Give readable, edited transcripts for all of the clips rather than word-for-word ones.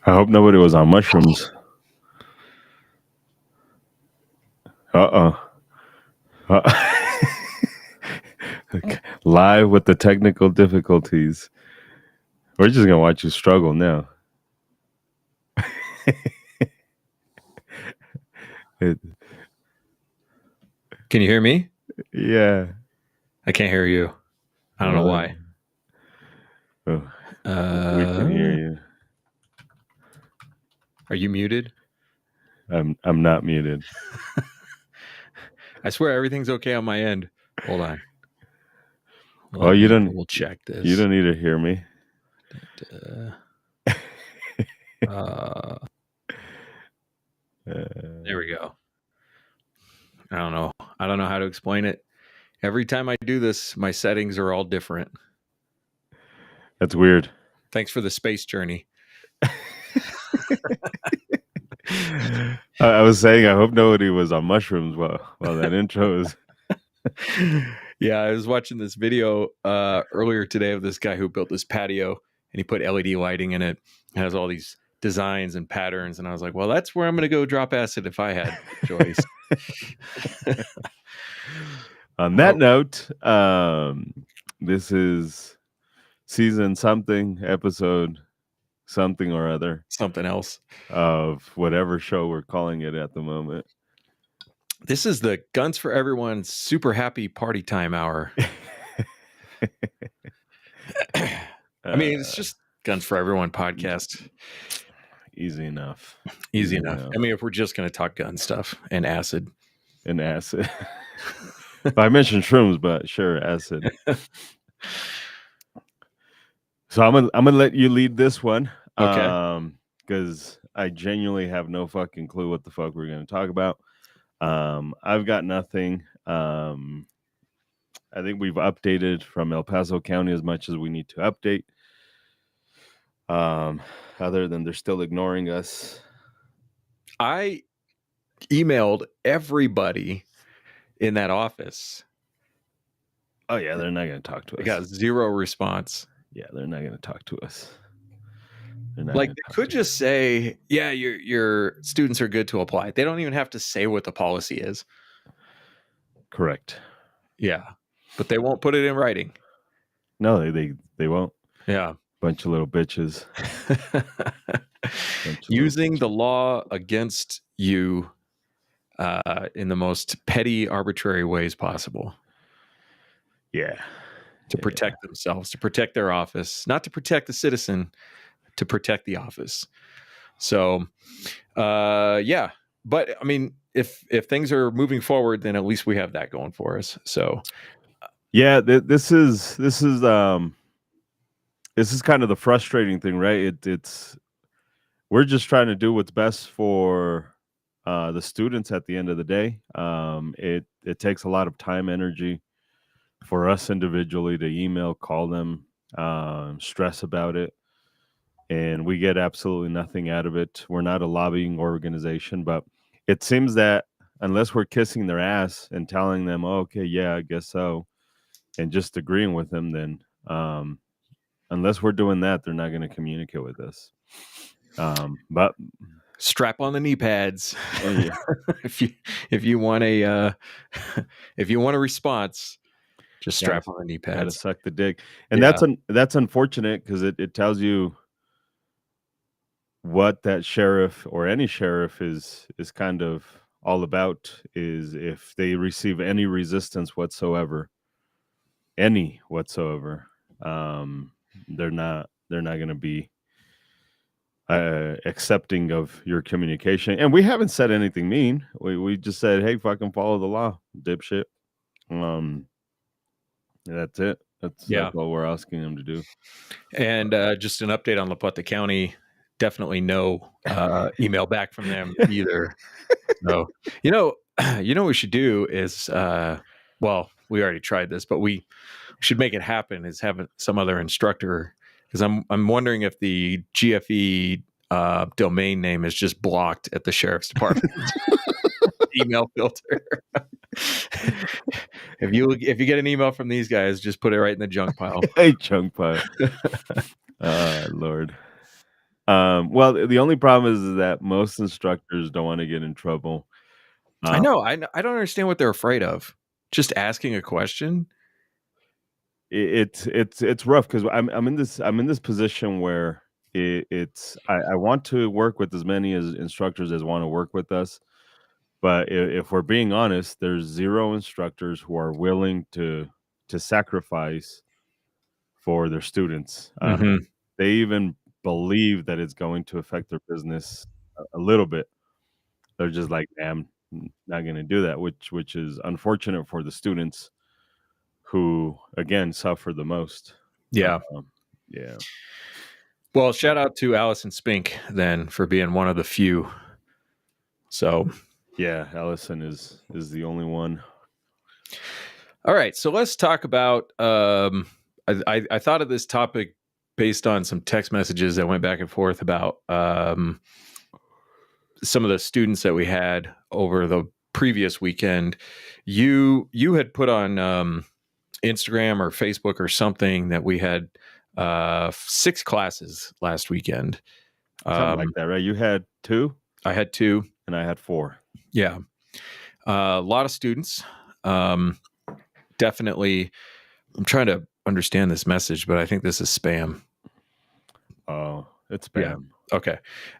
I hope nobody was on mushrooms. Live with the technical difficulties. We're just gonna watch you struggle now. Can you hear me? Yeah. I can't hear you. I don't know why. Oh, we can hear you. Are you muted? I'm not muted. I swear everything's okay on my end. Hold on. We'll check this. You don't need to hear me. There we go. I don't know how to explain it. Every time I do this, my settings are all different. That's weird. Thanks for the space journey. I was saying I hope nobody was on mushrooms while that intro is. Yeah, I was watching this video earlier today of this guy who built this patio, and he put LED lighting in it. It has all these designs and patterns, and I was like, well, that's where I'm going to go drop acid if I had choice. On that note, this is season something, episode something or other. Something else. Of whatever show we're calling it at the moment. This is the Guns for Everyone super happy party time hour. I mean, it's just Guns for Everyone podcast. Easy enough. Easy enough. I mean, if we're just going to talk gun stuff and acid. I mentioned shrooms, but sure, acid. So I'm gonna let you lead this one. Okay. Because I genuinely have no fucking clue what the fuck we're going to talk about. I've got nothing. I think we've updated from El Paso County as much as we need to update. Other than they're still ignoring us. I emailed everybody in that office. Oh yeah, they're not going to talk to us. I got zero response. Yeah, they're not going to talk to us. Like they could just say, yeah, your students are good to apply. They don't even have to say what the policy is. Correct. Yeah, but they won't put it in writing. No, they won't. Yeah. Bunch of little bitches. Using the law against you in the most petty, arbitrary ways possible. Yeah. To protect themselves, to protect their office, not to protect the citizen, to protect the office. So, yeah. But I mean, if things are moving forward, then at least we have that going for us. So, yeah, this is kind of the frustrating thing, right? It's we're just trying to do what's best for the students at the end of the day. It takes a lot of time, energy for us individually to email, call them, stress about it. And we get absolutely nothing out of it. We're not a lobbying organization, but it seems that unless we're kissing their ass and telling them, oh, okay, yeah, I guess so, and just agreeing with them, then unless we're doing that, they're not going to communicate with us. But strap on the knee pads. Yeah. if you want a response, just strap on the knee pads. Gotta suck the dick, and that's unfortunate because it tells you what that sheriff or any sheriff is kind of all about. Is if they receive any resistance whatsoever, they're not going to be accepting of your communication. And we haven't said anything mean. We just said, hey, fucking follow the law, dipshit. That's it. That's all we're asking them to do. And just an update on La Plata County. Definitely no email back from them either. So, you know what we should do is, well, we already tried this, but we should make it happen. Is have some other instructor, because I'm wondering if the GFE domain name is just blocked at the sheriff's department email filter. If you get an email from these guys, just put it right in the junk pile. Hey, junk pile. Lord. Well, the only problem is that most instructors don't want to get in trouble. I Uh, know. I don't understand what they're afraid of. Just asking a question. it's rough because I'm in this position where I want to work with as many as instructors as want to work with us, but if we're being honest, there's zero instructors who are willing to sacrifice for their students. Hmm. They even believe that it's going to affect their business a little bit. They're just like, "Nah, I'm not going to do that," which is unfortunate for the students who again suffer the most. Yeah. Um, yeah. Well, shout out to Allison Spink then for being one of the few. So, Yeah, Allison is the only one. all right. So let's talk about. I thought of this topic based on some text messages that went back and forth about some of the students that we had over the previous weekend. You had put on Instagram or Facebook or something that we had 6 classes last weekend. Something like that, right? You had 2 I had 2. and I had 4. Yeah. A lot of students. Definitely. I'm trying to understand this message, but I think this is spam. Oh, it's Yeah. spam. Okay.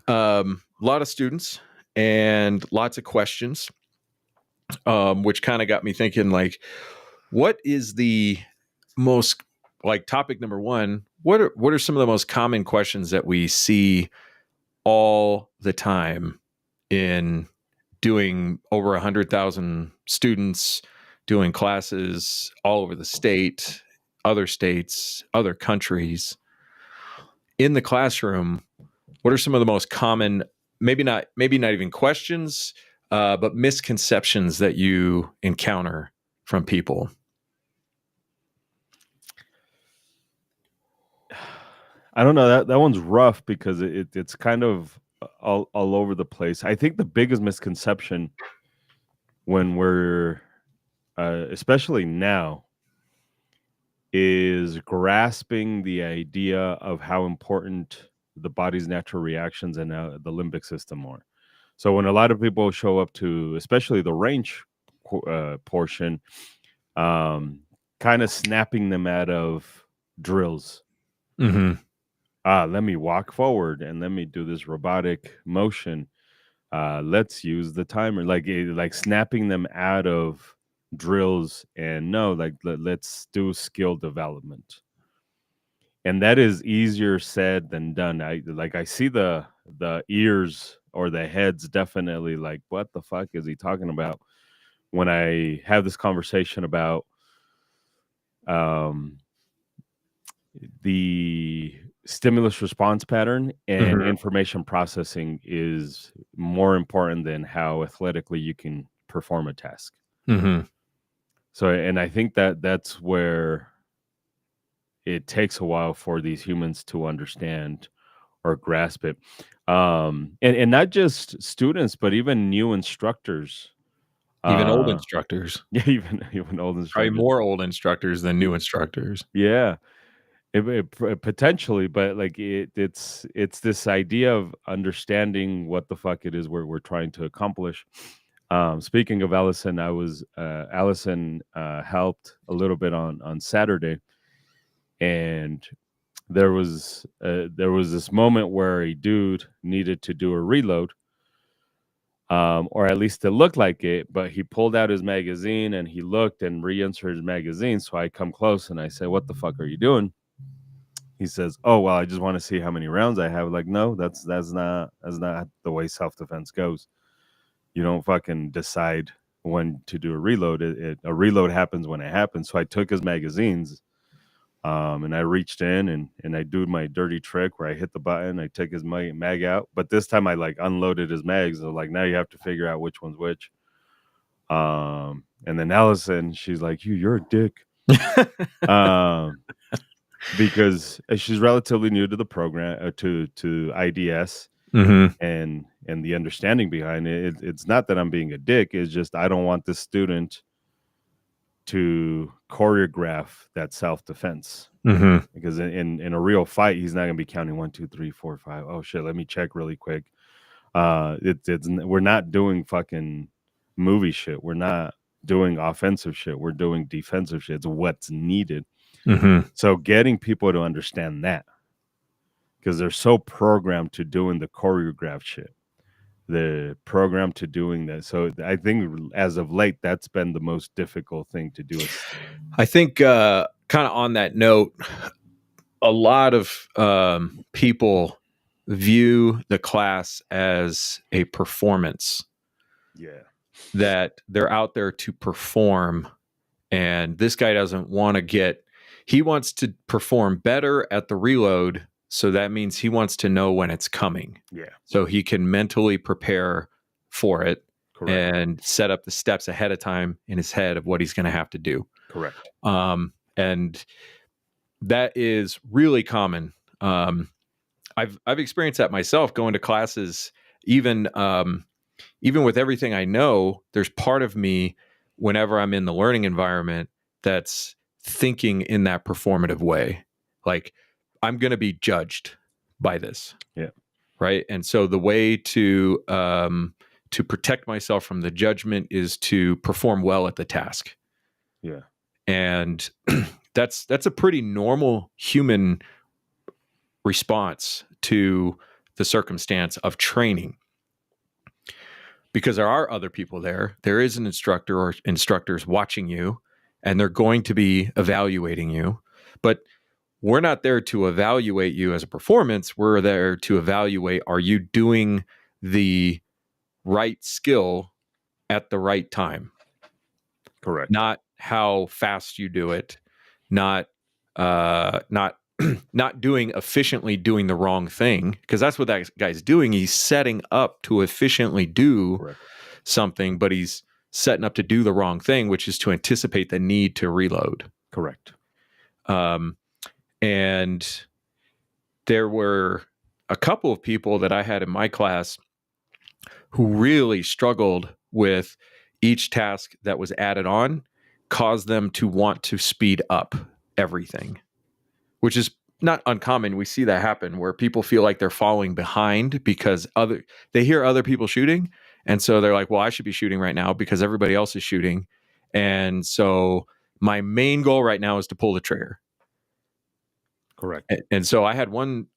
A lot of students and lots of questions, which kind of got me thinking, like, what is the most, like, topic number one? What are some of the most common questions that we see all the time in doing over 100,000 students, doing classes all over the state, other states, other countries? In the classroom, what are some of the most common, maybe not even questions, but misconceptions that you encounter from people? I don't know, that one's rough because it's kind of all over the place. I think the biggest misconception when we're especially now is grasping the idea of how important the body's natural reactions and the limbic system are. So when a lot of people show up to, especially the range portion, um, kind of snapping them out of drills. Mm-hmm. Let me walk forward and let me do this robotic motion. Let's use the timer, like snapping them out of drills and no, like let's do skill development. And that is easier said than done. I see the ears or the heads definitely like, what the fuck is he talking about? When I have this conversation about um the stimulus response pattern and Mm-hmm. information processing is more important than how athletically you can perform a task. Mm-hmm. So, and I think that that's where it takes a while for these humans to understand or grasp it. And not just students, but even new instructors. Even old Uh, instructors, yeah, even old probably instructors. more old instructors than new instructors. Yeah, potentially, but like it's this idea of understanding what the fuck it is we're trying to accomplish. Speaking of Allison, Allison helped a little bit on Saturday, and there was this moment where a dude needed to do a reload, or at least it looked like it. But he pulled out his magazine and he looked and re-inserted his magazine. So I come close and I say, "What the fuck are you doing?" He says, "Oh well, I just want to see how many rounds I have." Like, no, that's not the way self defense goes. You don't fucking decide when to do a reload. A reload happens when it happens. So I took his magazines, and I reached in and I do my dirty trick where I hit the button, I take his mag out, but this time I like unloaded his mags. So like now you have to figure out which one's which. And then Allison, she's like, you're a dick. Um, because she's relatively new to the program, to IDS, Mm-hmm. and the understanding behind it. It's not that I'm being a dick. It's just I don't want this student to choreograph that self defense. Mm-hmm. because in a real fight, he's not going to be counting 1, 2, 3, 4, 5. Oh shit, let me check really quick. We're not doing fucking movie shit. We're not doing offensive shit. We're doing defensive shit. It's what's needed. Mm-hmm. So getting people to understand that, because they're so programmed to doing the choreographed shit, the program to doing that. So I think as of late, that's been the most difficult thing to do. I think kind of on that note, a lot of people view the class as a performance. Yeah. That they're out there to perform, and this guy doesn't want to he wants to perform better at the reload. So that means he wants to know when it's coming. Yeah. So he can mentally prepare for it. Correct. And set up the steps ahead of time in his head of what he's going to have to do. Correct. And that is really common. I've experienced that myself going to classes, even with everything I know, there's part of me whenever I'm in the learning environment that's thinking in that performative way. Like, I'm going to be judged by this. Yeah. Right. And so the way to protect myself from the judgment is to perform well at the task. Yeah. And that's a pretty normal human response to the circumstance of training. Because there are other people there. There is an instructor or instructors watching you, and they're going to be evaluating you. But we're not there to evaluate you as a performance. We're there to evaluate, are you doing the right skill at the right time? Correct. Not how fast you do it, not not doing efficiently doing the wrong thing, because that's what that guy's doing. He's setting up to efficiently do Correct. something, but he's setting up to do the wrong thing, which is to anticipate the need to reload. Correct. And there were a couple of people that I had in my class who really struggled with each task that was added on, caused them to want to speed up everything, which is not uncommon. We see that happen where people feel like they're falling behind because they hear other people shooting. And so they're like, well, I should be shooting right now because everybody else is shooting. And so my main goal right now is to pull the trigger. Correct. And so I had one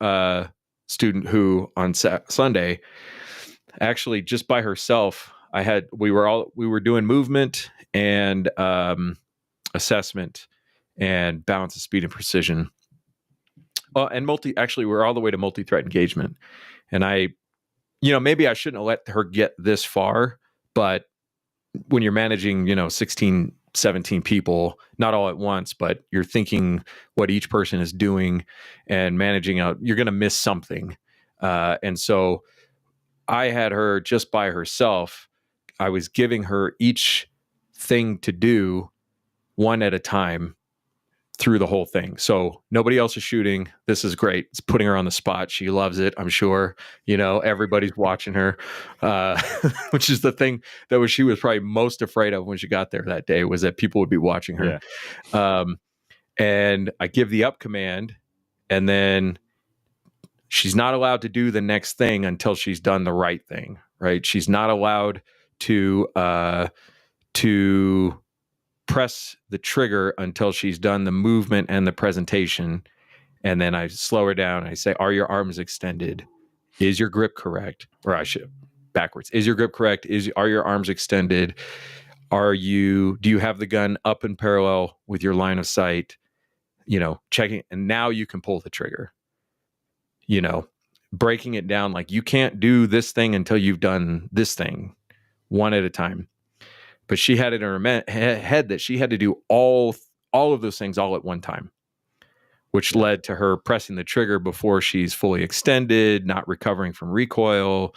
student who on Sunday, actually just by herself, we were doing movement and assessment and balance of speed and precision. And we're all the way to multi-threat engagement. And maybe I shouldn't have let her get this far, but when you're managing, 16, 17 people, not all at once, but you're thinking what each person is doing and managing out, you're going to miss something. And so I had her just by herself. I was giving her each thing to do one at a time through the whole thing. So nobody else is shooting. This is great. It's putting her on the spot. She loves it, I'm sure. Everybody's watching her, which is the thing that she was probably most afraid of when she got there that day, was that people would be watching her. Yeah. And I give the up command, and then she's not allowed to do the next thing until she's done the right thing, right? She's not allowed to press the trigger until she's done the movement and the presentation. And then I slow her down. I say, are your arms extended? Is your grip correct? Or I should backwards. Is your grip correct? Are your arms extended? Do you have the gun up in parallel with your line of sight? Checking, and now you can pull the trigger. Breaking it down, like, you can't do this thing until you've done this thing one at a time. But she had it in her head that she had to do all of those things all at one time, which led to her pressing the trigger before she's fully extended, not recovering from recoil,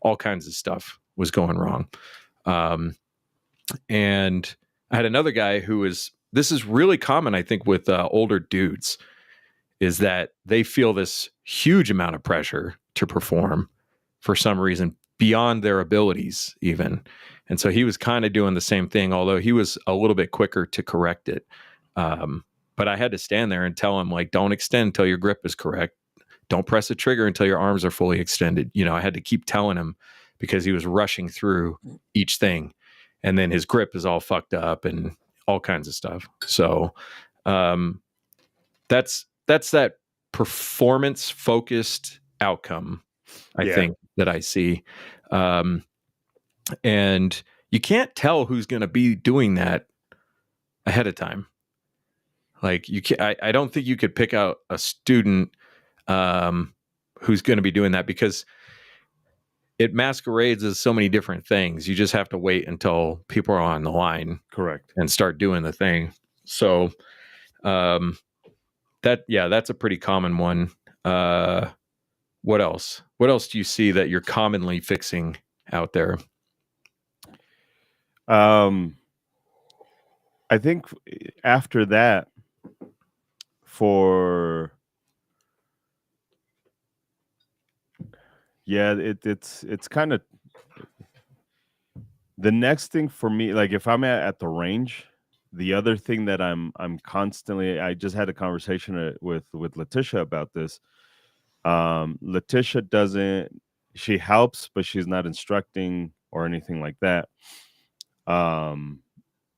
all kinds of stuff was going wrong. And I had another guy this is really common, I think, with older dudes, is that they feel this huge amount of pressure to perform for some reason beyond their abilities even. And so he was kind of doing the same thing, although he was a little bit quicker to correct it. but I had to stand there and tell him, like, don't extend until your grip is correct. Don't press the trigger until your arms are fully extended. I had to keep telling him because he was rushing through each thing. And then his grip is all fucked up and all kinds of stuff. So that's that performance focused outcome, I think, that I see. And you can't tell who's going to be doing that ahead of time. Like I don't think you could pick out a student who's going to be doing that, because it masquerades as so many different things. You just have to wait until people are on the line, correct, and start doing the thing. So that's a pretty common one. What else? What else do you see that you're commonly fixing out there? I think after that, it's kind of the next thing for me. Like if I'm at the range, the other thing that I'm constantly, I just had a conversation with Letitia about this. Letitia she helps, but she's not instructing or anything like that.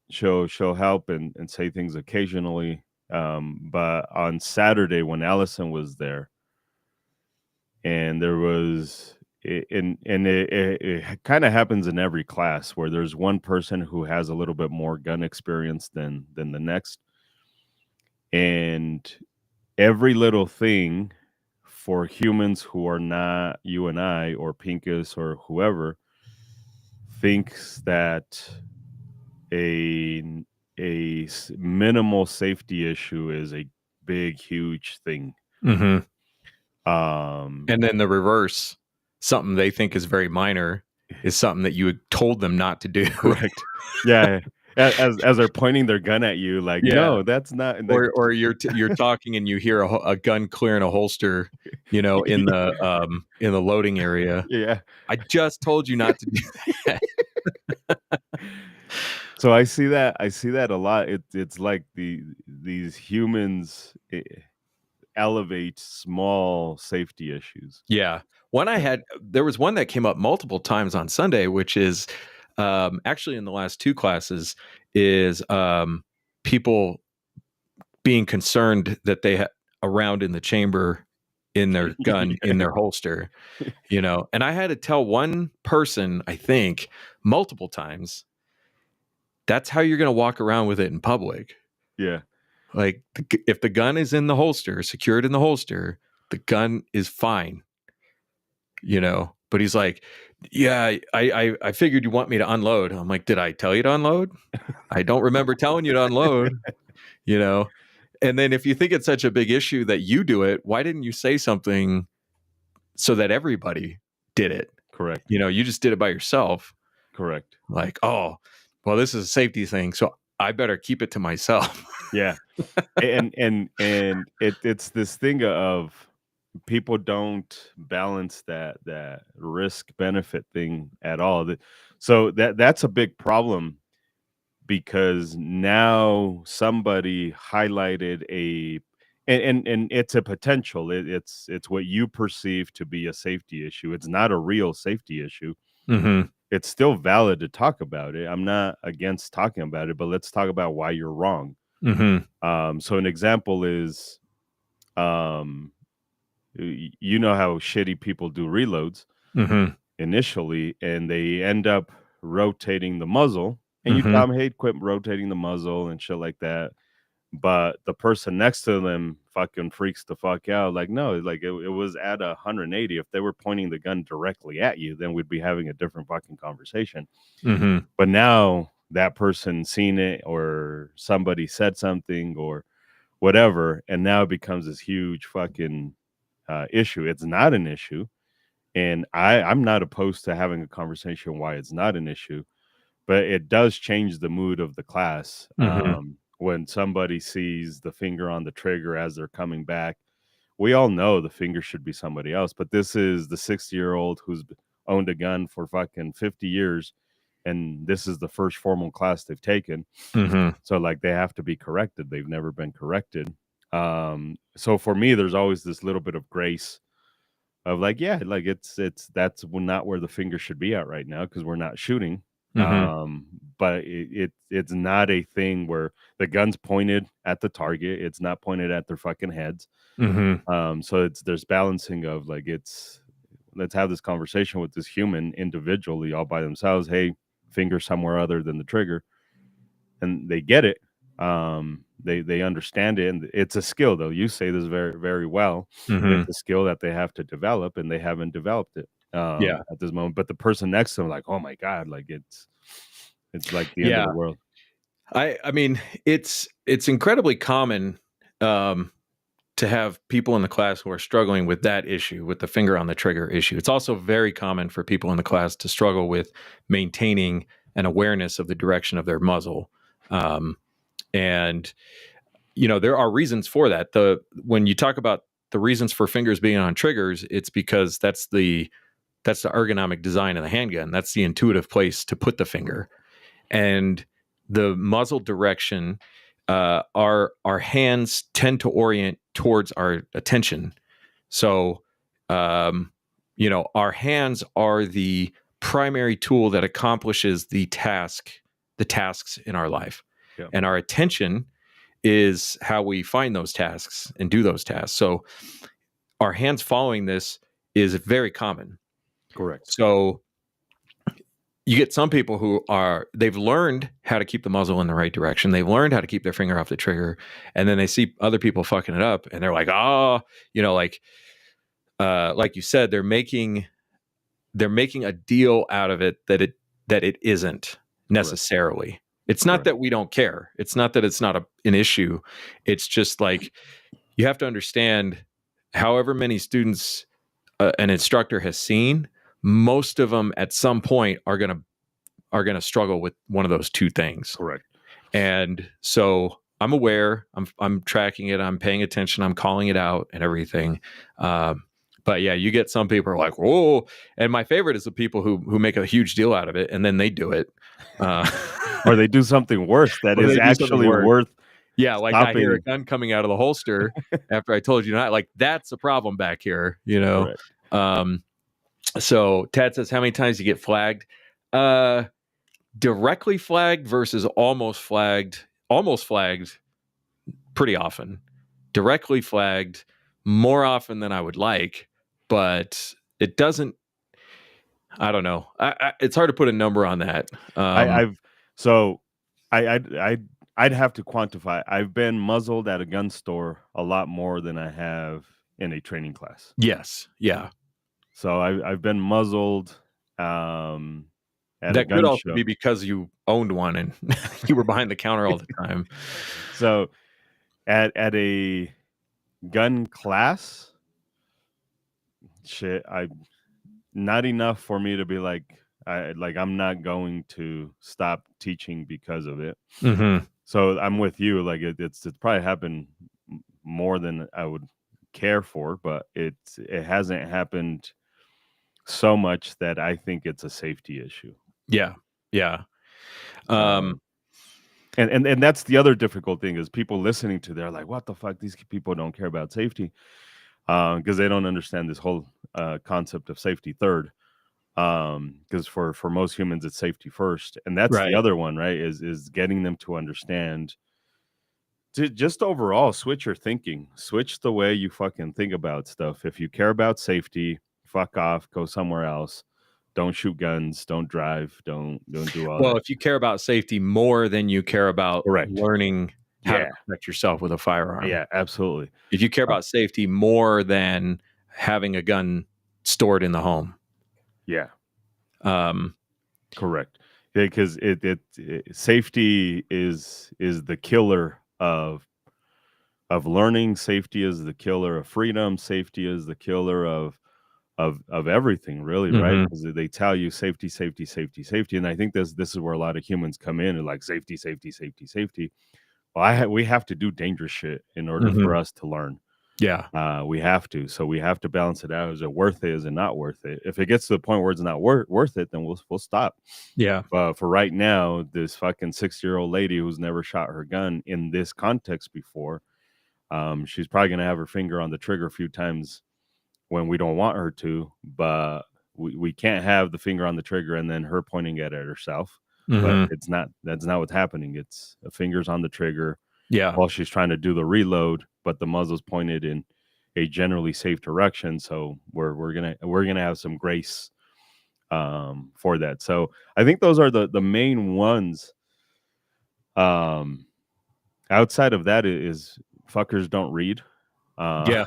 She'll help and say things occasionally. But on Saturday when Allison was there, and there was it kind of happens in every class where there's one person who has a little bit more gun experience than the next, and every little thing for humans who are not you and I or Pincus or whoever thinks that a minimal safety issue is a big, huge thing. Mm-hmm. And then the reverse, something they think is very minor is something that you told them not to do. Correct. Yeah. As they're pointing their gun at you, like, no, that's not. Like, or you're talking and you hear a gun clearing a holster, in the loading area. Yeah. I just told you not to do that. So I see that a lot. It's like these humans elevate small safety issues. Yeah. There was one that came up multiple times on Sunday, which is actually in the last two classes, is people being concerned that they had a round in the chamber in their gun in their holster, and I had to tell one person, I think multiple times, that's how you're going to walk around with it in public. Yeah. Like if the gun is in the holster, secured in the holster, the gun is fine, but he's like, yeah, I figured you want me to unload. I'm like, did I tell you to unload? I don't remember telling you to unload, and then if you think it's such a big issue that you do it, why didn't you say something so that everybody did it? Correct. You just did it by yourself. Correct. Like, oh, well, this is a safety thing, so I better keep it to myself. Yeah. and it's this thing of people don't balance that risk benefit thing at all. So that's a big problem, because now somebody highlighted and it's a potential. It's what you perceive to be a safety issue. It's not a real safety issue. Mm-hmm. It's still valid to talk about it. I'm not against talking about it, but let's talk about why you're wrong. Mm-hmm. So an example is, how shitty people do reloads initially, and they end up rotating the muzzle, and you tell them, hey, quit rotating the muzzle and shit like that. But the person next to them fucking freaks the fuck out. Like, no, like it was at 180. If they were pointing the gun directly at you, then we'd be having a different fucking conversation. But now that person seen it, or somebody said something or whatever, and now it becomes this huge fucking issue. It's not an issue, and I'm not opposed to having a conversation why it's not an issue, but it does change the mood of the class. When somebody sees the finger on the trigger as they're coming back, we all know the finger should be somebody else, but this is the 60-year-old who's owned a gun for fucking 50 years, and this is the first formal class they've taken. Mm-hmm. So like they have to be corrected. They've never been corrected. So for me, there's always this little bit of grace of like, yeah, like it's that's not where the finger should be at right now because we're not shooting. Mm-hmm. But it's not a thing where the gun's pointed at the target. It's not pointed at their fucking heads. Mm-hmm. So there's balancing of like let's have this conversation with this human individually all by themselves. Hey, finger somewhere other than the trigger, and they get it. They understand it, and it's a skill though. You say this very, very well. Mm-hmm. It's a skill that they have to develop, and they haven't developed it Yeah. at this moment. But the person next to them, like, oh my god, like it's like the end of Yeah. the world. I mean, it's incredibly common to have people in the class who are struggling with that issue, with the finger on the trigger issue. It's also very common for people in the class to struggle with maintaining an awareness of the direction of their muzzle. And there are reasons for that. When you talk about the reasons for fingers being on triggers, it's because that's the ergonomic design of the handgun. That's the intuitive place to put the finger. And the muzzle direction, our hands tend to orient towards our attention. So, our hands are the primary tool that accomplishes the tasks in our life. Yeah. And our attention is how we find those tasks and do those tasks. So our hands following this is very common. Correct. So you get some people they've learned how to keep the muzzle in the right direction. They've learned how to keep their finger off the trigger. And then they see other people fucking it up and they're like, like you said, they're making a deal out of it that it isn't necessarily. Correct. It's not that we don't care. It's not that it's not an issue. It's just like, you have to understand, however many students an instructor has seen, most of them at some point are going to struggle with one of those two things. Correct. And so I'm aware, I'm tracking it, I'm paying attention, I'm calling it out and everything. But yeah, you get some people are like, whoa. And my favorite is the people who make a huge deal out of it and then they do it. Or they do something worse that is actually worth. Yeah, like stopping. I hear a gun coming out of the holster after I told you not. Like, that's a problem back here, Right. So Tad says, how many times do you get flagged? Directly flagged versus almost flagged pretty often. Directly flagged more often than I would like, but it doesn't, I don't know. It's hard to put a number on that. I'd have to quantify. I've been muzzled at a gun store a lot more than I have in a training class. Yes. Yeah. So I've been muzzled at that could also be because you owned one and you were behind the counter all the time. So at a gun class, not enough for me to be like, I'm not going to stop teaching because of it. Mm-hmm. So I'm with you. Like it's probably happened more than I would care for, but it hasn't happened so much that I think it's a safety issue. Yeah. Yeah. And that's the other difficult thing is people listening to, they're like, what the fuck? These people don't care about safety because they don't understand this whole concept of safety third. Because for most humans, it's safety first. And that's right. The other one, right, is getting them to understand to just overall switch your thinking, switch the way you fucking think about stuff. If you care about safety, fuck off, go somewhere else. Don't shoot guns, don't drive, don't do all that. Well, if you care about safety more than you care about learning how to protect yourself with a firearm. Yeah, absolutely. If you care about safety more than having a gun stored in the home. Yeah. Correct. Because it safety is the killer of learning. Safety is the killer of freedom. Safety is the killer of everything, really, mm-hmm. right? Because they tell you safety, safety, safety, safety, and I think this is where a lot of humans come in and like safety, safety, safety, safety. Well, we have to do dangerous shit in order mm-hmm. for us to learn. Yeah. We have to. So we have to balance it out. Is it worth it? Is it not worth it? If it gets to the point where it's not worth it, then we'll stop. Yeah. But for right now, this fucking 60-year-old lady who's never shot her gun in this context before, she's probably gonna have her finger on the trigger a few times when we don't want her to, but we can't have the finger on the trigger and then her pointing it at herself. But Mhm. that's not what's happening. It's the fingers on the trigger Yeah. while she's trying to do the reload, but the muzzle's pointed in a generally safe direction. So we're gonna have some grace for that. So I think those are the main ones. Outside of that is fuckers don't read. Yeah.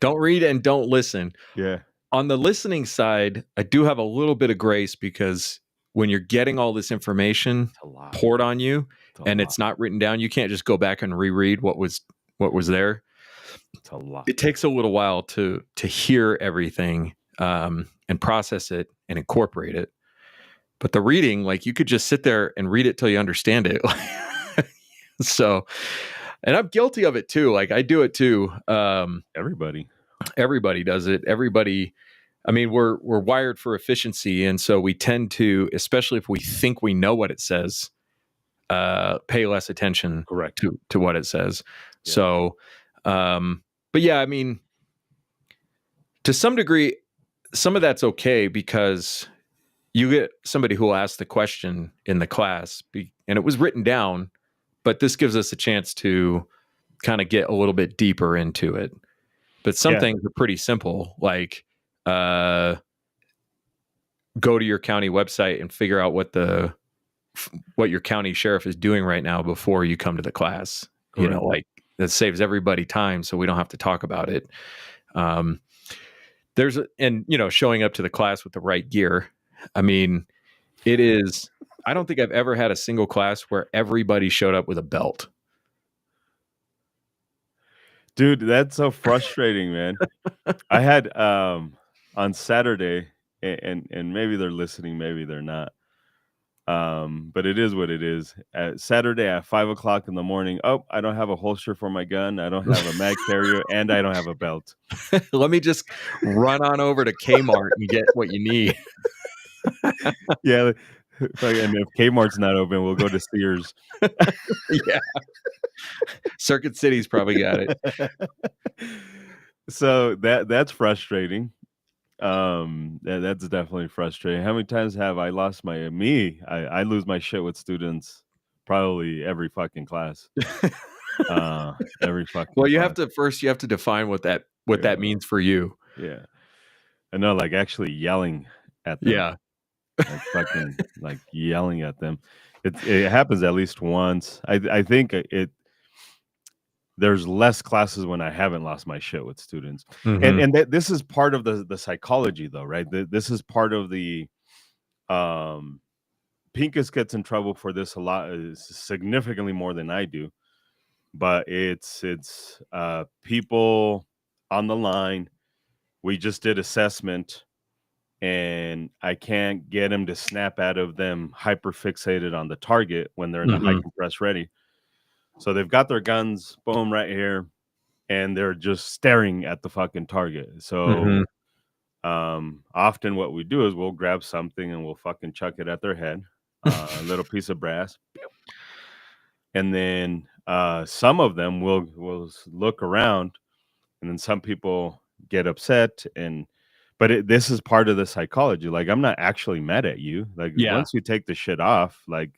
Don't read and don't listen. Yeah. On the listening side, I do have a little bit of grace because when you're getting all this information It's a lot. poured on you It's a and lot. it's not written down, you can't just go back and reread what was there. It's a lot. It takes a little while to hear everything and process it and incorporate it. But the reading, like you could just sit there and read it till you understand it. So, and I'm guilty of it too. Like I do it too. Everybody does it. Everybody, I mean, we're wired for efficiency, and so we tend to, especially if we think we know what it says, pay less attention correct to what it says. Yeah. So, but yeah, I mean, to some degree, some of that's okay because you get somebody who will ask the question in the class, and it was written down, but this gives us a chance to kind of get a little bit deeper into it. But some things are pretty simple, like go to your county website and figure out what your county sheriff is doing right now before you come to the class. Correct. You know, like that saves everybody time, so we don't have to talk about it. Showing up to the class with the right gear. I mean, it is. I don't think I've ever had a single class where everybody showed up with a belt. Dude, that's so frustrating, man. I had on Saturday, and maybe they're listening, maybe they're not. But it is what it is. Saturday at 5:00 in the morning. Oh, I don't have a holster for my gun. I don't have a mag carrier, and I don't have a belt. Let me just run on over to Kmart and get what you need. Yeah. And if Kmart's not open, we'll go to Sears. Yeah. Circuit City's probably got it. So that's frustrating. That's definitely frustrating. How many times have I lost I lose my shit with students probably every fucking class. Every fucking well, you class. have to define what that means for you. Yeah. I know, like actually yelling at them. Yeah. Like fucking like yelling at them. It happens at least once. I think there's less classes when I haven't lost my shit with students. Mm-hmm. And this is part of the psychology though, right? This is part of the Pincus gets in trouble for this a lot, significantly more than I do. But it's people on the line. We just did assessment and I can't get them to snap out of them hyper fixated on the target when they're in the high compress ready. So they've got their guns, boom, right here, and they're just staring at the fucking target. So often what we do is we'll grab something and we'll fucking chuck it at their head, a little piece of brass, and then some of them will look around, and then some people get upset but this is part of the psychology. Like, I'm not actually mad at you. Like, once you take the shit off, like,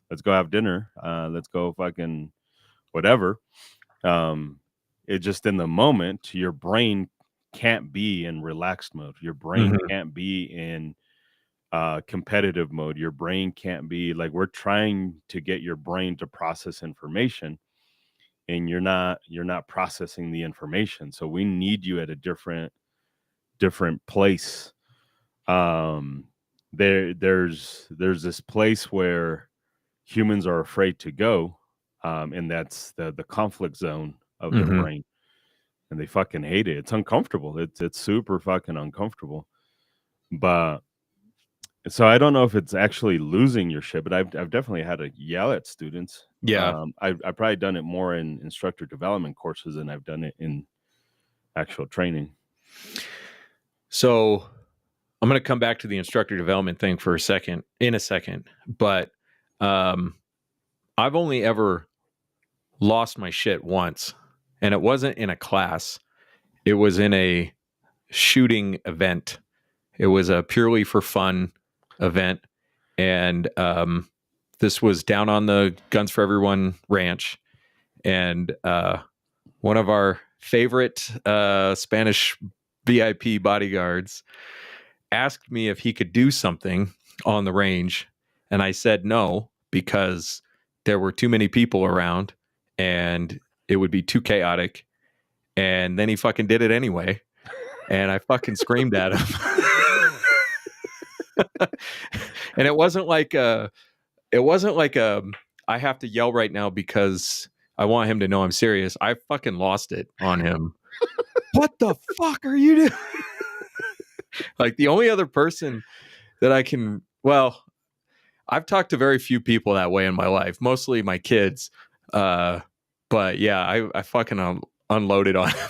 let's go have dinner. Let's go fucking whatever. It just in the moment, your brain can't be in relaxed mode. Your brain can't be in competitive mode. Your brain can't be like, we're trying to get your brain to process information, and you're not processing the information. So we need you at a different place. There's this place where humans are afraid to go, and that's the conflict zone of their brain, and they fucking hate it. It's uncomfortable. It's super fucking uncomfortable. But so I don't know if it's actually losing your shit, but I've definitely had to yell at students Yeah. I've probably done it more in instructor development courses than I've done it in actual training. So I'm going to come back to the instructor development thing for in a second, but I've only ever lost my shit once, and it wasn't in a class. It was in a shooting event. It was a purely for fun event, and this was down on the Guns for Everyone ranch, and one of our favorite Spanish VIP bodyguards asked me if he could do something on the range, and I said no because there were too many people around and it would be too chaotic. And then he fucking did it anyway, and I fucking screamed at him. And it wasn't like I have to yell right now because I want him to know I'm serious. I fucking lost it on him. What the fuck are you doing? Like, the only other person that I've talked to very few people that way in my life, mostly my kids. But yeah, I fucking unloaded on him.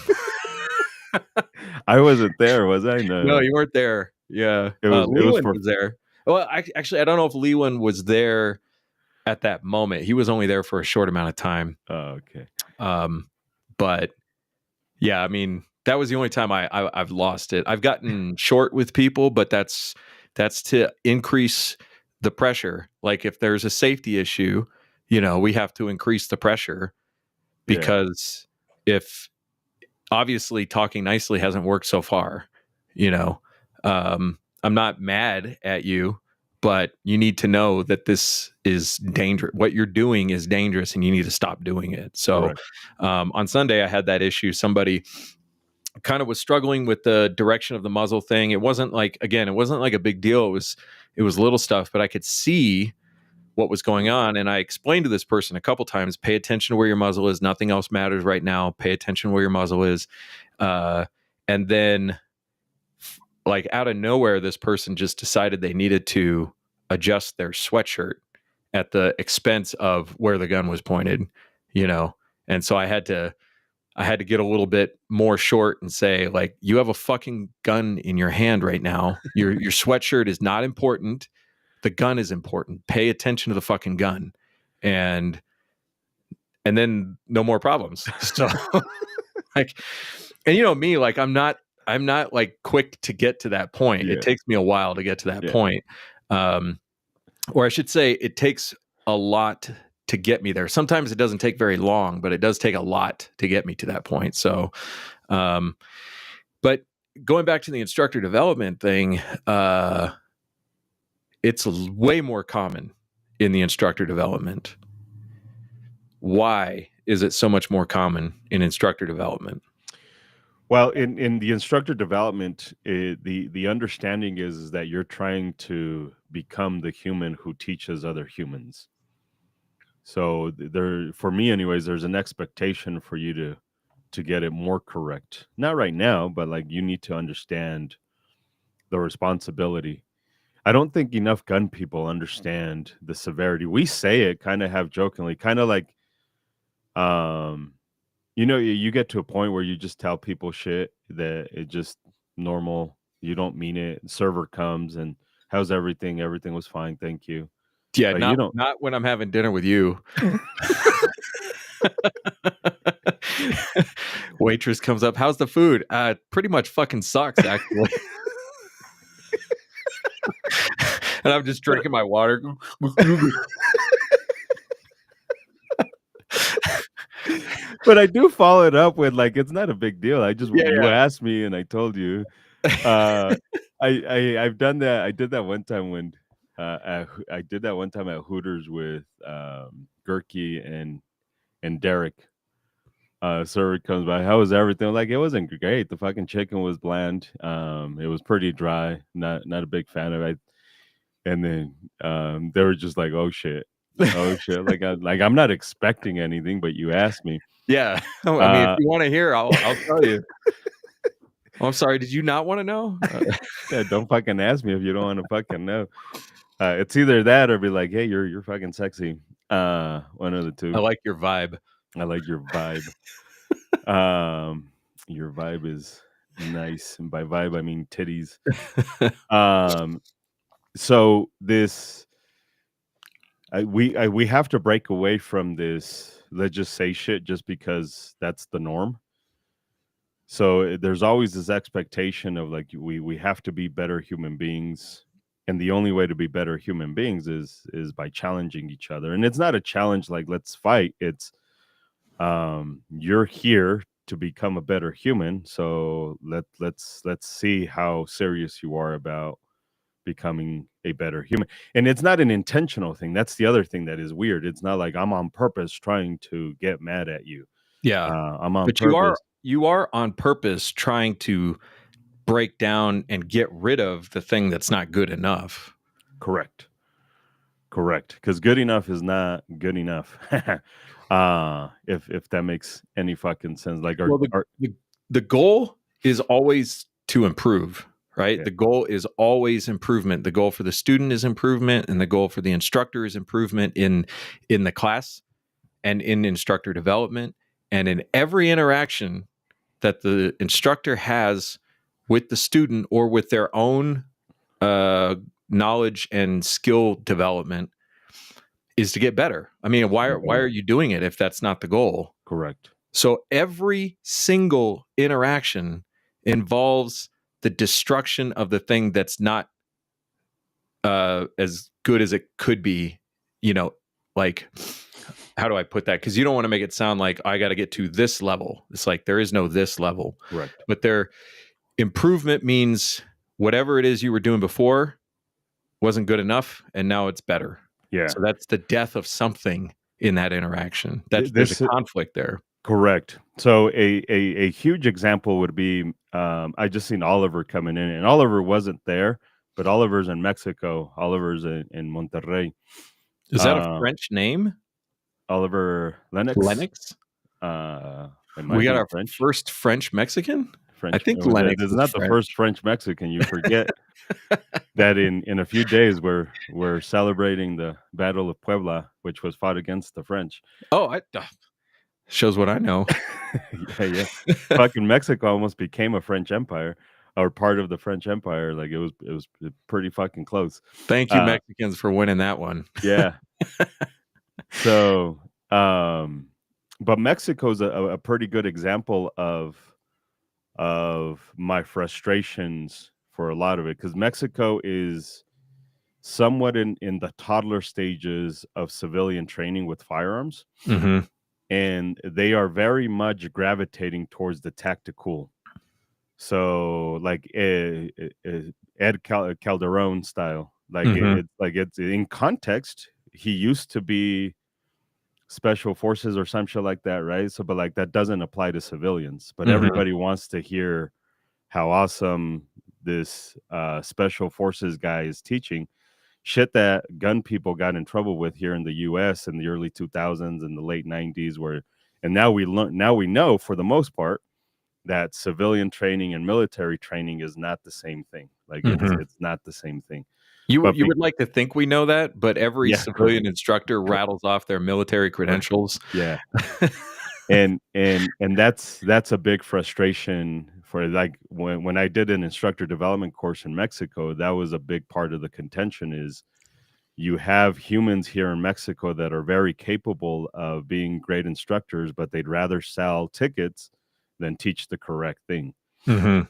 I wasn't there, was I? No, you weren't there. Yeah. Leland was there. Well, I don't know if Leland was there at that moment. He was only there for a short amount of time. Oh, okay. But yeah, I mean, that was the only time I've lost it. I've gotten short with people, but that's to increase the pressure. Like, if there's a safety issue, we have to increase the pressure, because if obviously talking nicely hasn't worked so far, I'm not mad at you, but you need to know that this is dangerous. What you're doing is dangerous, and you need to stop doing it. So on Sunday, I had that issue. Somebody kind of was struggling with the direction of the muzzle thing. It wasn't like a big deal. It was little stuff, but I could see what was going on. And I explained to this person a couple times, pay attention to where your muzzle is. Nothing else matters right now. Pay attention where your muzzle is. And then, like, out of nowhere, this person just decided they needed to adjust their sweatshirt at the expense of where the gun was pointed, And so I had to get a little bit more short and say, like, you have a fucking gun in your hand right now. Your sweatshirt is not important. The gun is important. Pay attention to the fucking gun. And then no more problems. So like, and me, like, I'm not like quick to get to that point. It takes me a while to get to that point. Or I should say, it takes a lot to get me there. Sometimes it doesn't take very long, but it does take a lot to get me to that point. So, but going back to the instructor development thing, it's way more common in the instructor development. Why is it so much more common in instructor development? Well, in the instructor development, the understanding is that you're trying to become the human who teaches other humans. So for me anyways, there's an expectation for you to get it more correct. Not right now, but like, you need to understand the responsibility. I don't think enough gun people understand the severity. We say it kind of half jokingly, kind of like, you get to a point where you just tell people shit that it's just normal. You don't mean it. Server comes and, how's everything? Everything was fine, thank you. Yeah, not when I'm having dinner with you. Waitress comes up, how's the food? Pretty much fucking sucks, actually. And I'm just drinking my water. But I do follow it up with, like, it's not a big deal. You asked me and I told you. I've done that. I did that one time when I did that one time at Hooters with Gurky and Derek. Server comes by, how was everything? Like, it wasn't great. The fucking chicken was bland. It was pretty dry. Not a big fan of it. And then they were just like, oh shit. Like, I'm not expecting anything, but you asked me. Yeah. I mean, if you want to hear, I'll tell you. Oh, I'm sorry. Did you not want to know? Yeah, don't fucking ask me if you don't want to fucking know. It's either that or be like, hey, you're fucking sexy. One of the I two. like your vibe. I like your vibe. Um, your vibe is nice, and by vibe I mean titties. Um, so this we have to break away from this. Let's just say shit just because that's the norm. So there's always this expectation of like we have to be better human beings, and the only way to be better human beings is by challenging each other. And it's not a challenge like let's fight. It's you're here to become a better human, so let's see how serious you are about becoming a better human. And it's not an intentional thing. That's the other thing that is weird. It's not like I'm on purpose trying to get mad at you. Yeah. I'm on But purpose. you are on purpose trying to break down and get rid of the thing that's not good enough. Correct. Because good enough is not good enough. If that makes any fucking sense. Like Well, the goal is always to improve, right? Yeah. The goal is always improvement. The goal for the student is improvement, and the goal for the instructor is improvement in the class and in instructor development. And in every interaction that the instructor has with the student or with their own knowledge and skill development is to get better. I mean, why are you doing it if that's not the goal? Correct. So every single interaction involves the destruction of the thing that's not as good as it could be. Like, how do I put that? Because you don't want to make it sound like I got to get to this level. It's like there is no this level. Right. But improvement means whatever it is you were doing before wasn't good enough, and now it's better. Yeah. So that's the death of something in that interaction. There's a conflict there. Correct. So a huge example would be I just seen Oliver coming in, and Oliver wasn't there, but Oliver's in Mexico. Oliver's in Monterrey. Is that a French name? Oliver Lennox. Lennox. We got our first French Mexican. French. I think Lennox is not French. The first French Mexican. You forget that in a few days we're celebrating the Battle of Puebla, which was fought against the French. Oh, shows what I know. yeah. Fucking Mexico almost became a French empire or part of the French Empire. Like it was pretty fucking close. Thank you, Mexicans, for winning that one. Yeah. So, but Mexico's a pretty good example of my frustrations for a lot of it, because Mexico is somewhat in the toddler stages of civilian training with firearms. Mm-hmm. And they are very much gravitating towards the tactical. So like Ed Calderon style, like it's in context. He used to be special forces or some shit like that, right? So, but like that doesn't apply to civilians. But everybody wants to hear how awesome this special forces guy is teaching. Shit that gun people got in trouble with here in the U.S. in the early 2000s and the late 90s, and now we know for the most part that civilian training and military training is not the same thing. Like it's not the same thing. You would like to think we know that, but every civilian instructor rattles off their military credentials. Yeah. and that's a big frustration for, like, when I did an instructor development course in Mexico. That was a big part of the contention. Is you have humans here in Mexico that are very capable of being great instructors, but they'd rather sell tickets than teach the correct thing. And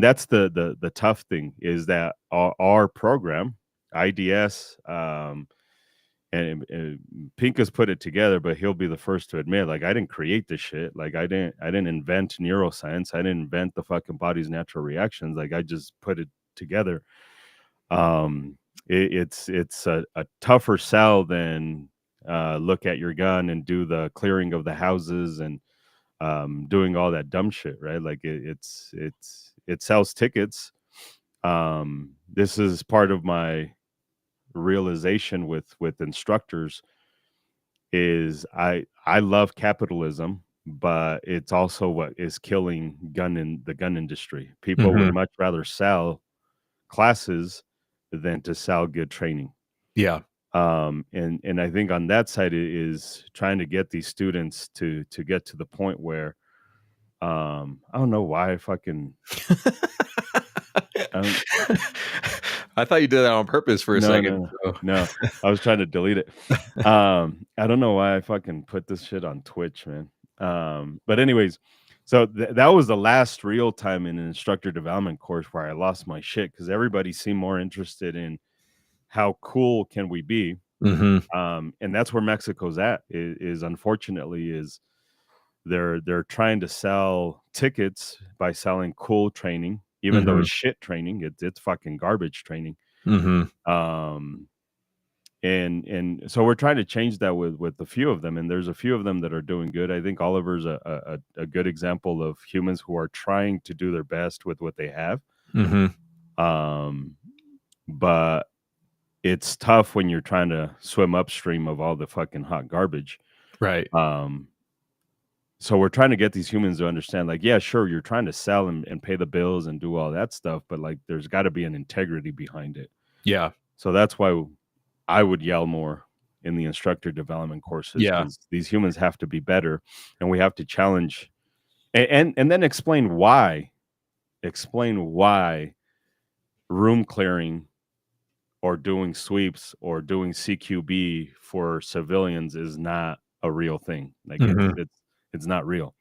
that's the tough thing, is that our program, IDS, and Pink has put it together, but he'll be the first to admit, like, I didn't create this shit. Like, I didn't invent neuroscience. I didn't invent the fucking body's natural reactions. Like, I just put it together. It's a tougher sell than look at your gun and do the clearing of the houses and doing all that dumb shit, right? Like it sells tickets. This is part of my realization with instructors, is I love capitalism, but it's also what is killing the gun industry. People would much rather sell classes than to sell good training. Yeah. And I think on that side is trying to get these students to get to the point where I don't know why I don't I thought you did that on purpose for a no second. no So. no I was trying to delete it. I don't know why I fucking put this shit on Twitch, man. But anyways, so that was the last real time in an instructor development course where I lost my shit because everybody seemed more interested in how cool can we be. Mm-hmm. And that's where Mexico's at is unfortunately is they're trying to sell tickets by selling cool training, even though Mm-hmm. it's shit training. It's fucking garbage training. Mm-hmm. Um, and so we're trying to change that with a few of them, and there's a few of them that are doing good. I think Oliver's a good example of humans who are trying to do their best with what they have. Mm-hmm. But it's tough when you're trying to swim upstream of all the fucking hot garbage. Right. So we're trying to get these humans to understand, like, yeah, sure, you're trying to sell and pay the bills and do all that stuff, but like, there's got to be an integrity behind it. Yeah. So that's why I would yell more in the instructor development courses Yeah. because these humans have to be better, and we have to challenge and then explain why room clearing or doing sweeps or doing CQB for civilians is not a real thing. Like Mm-hmm. it's not real.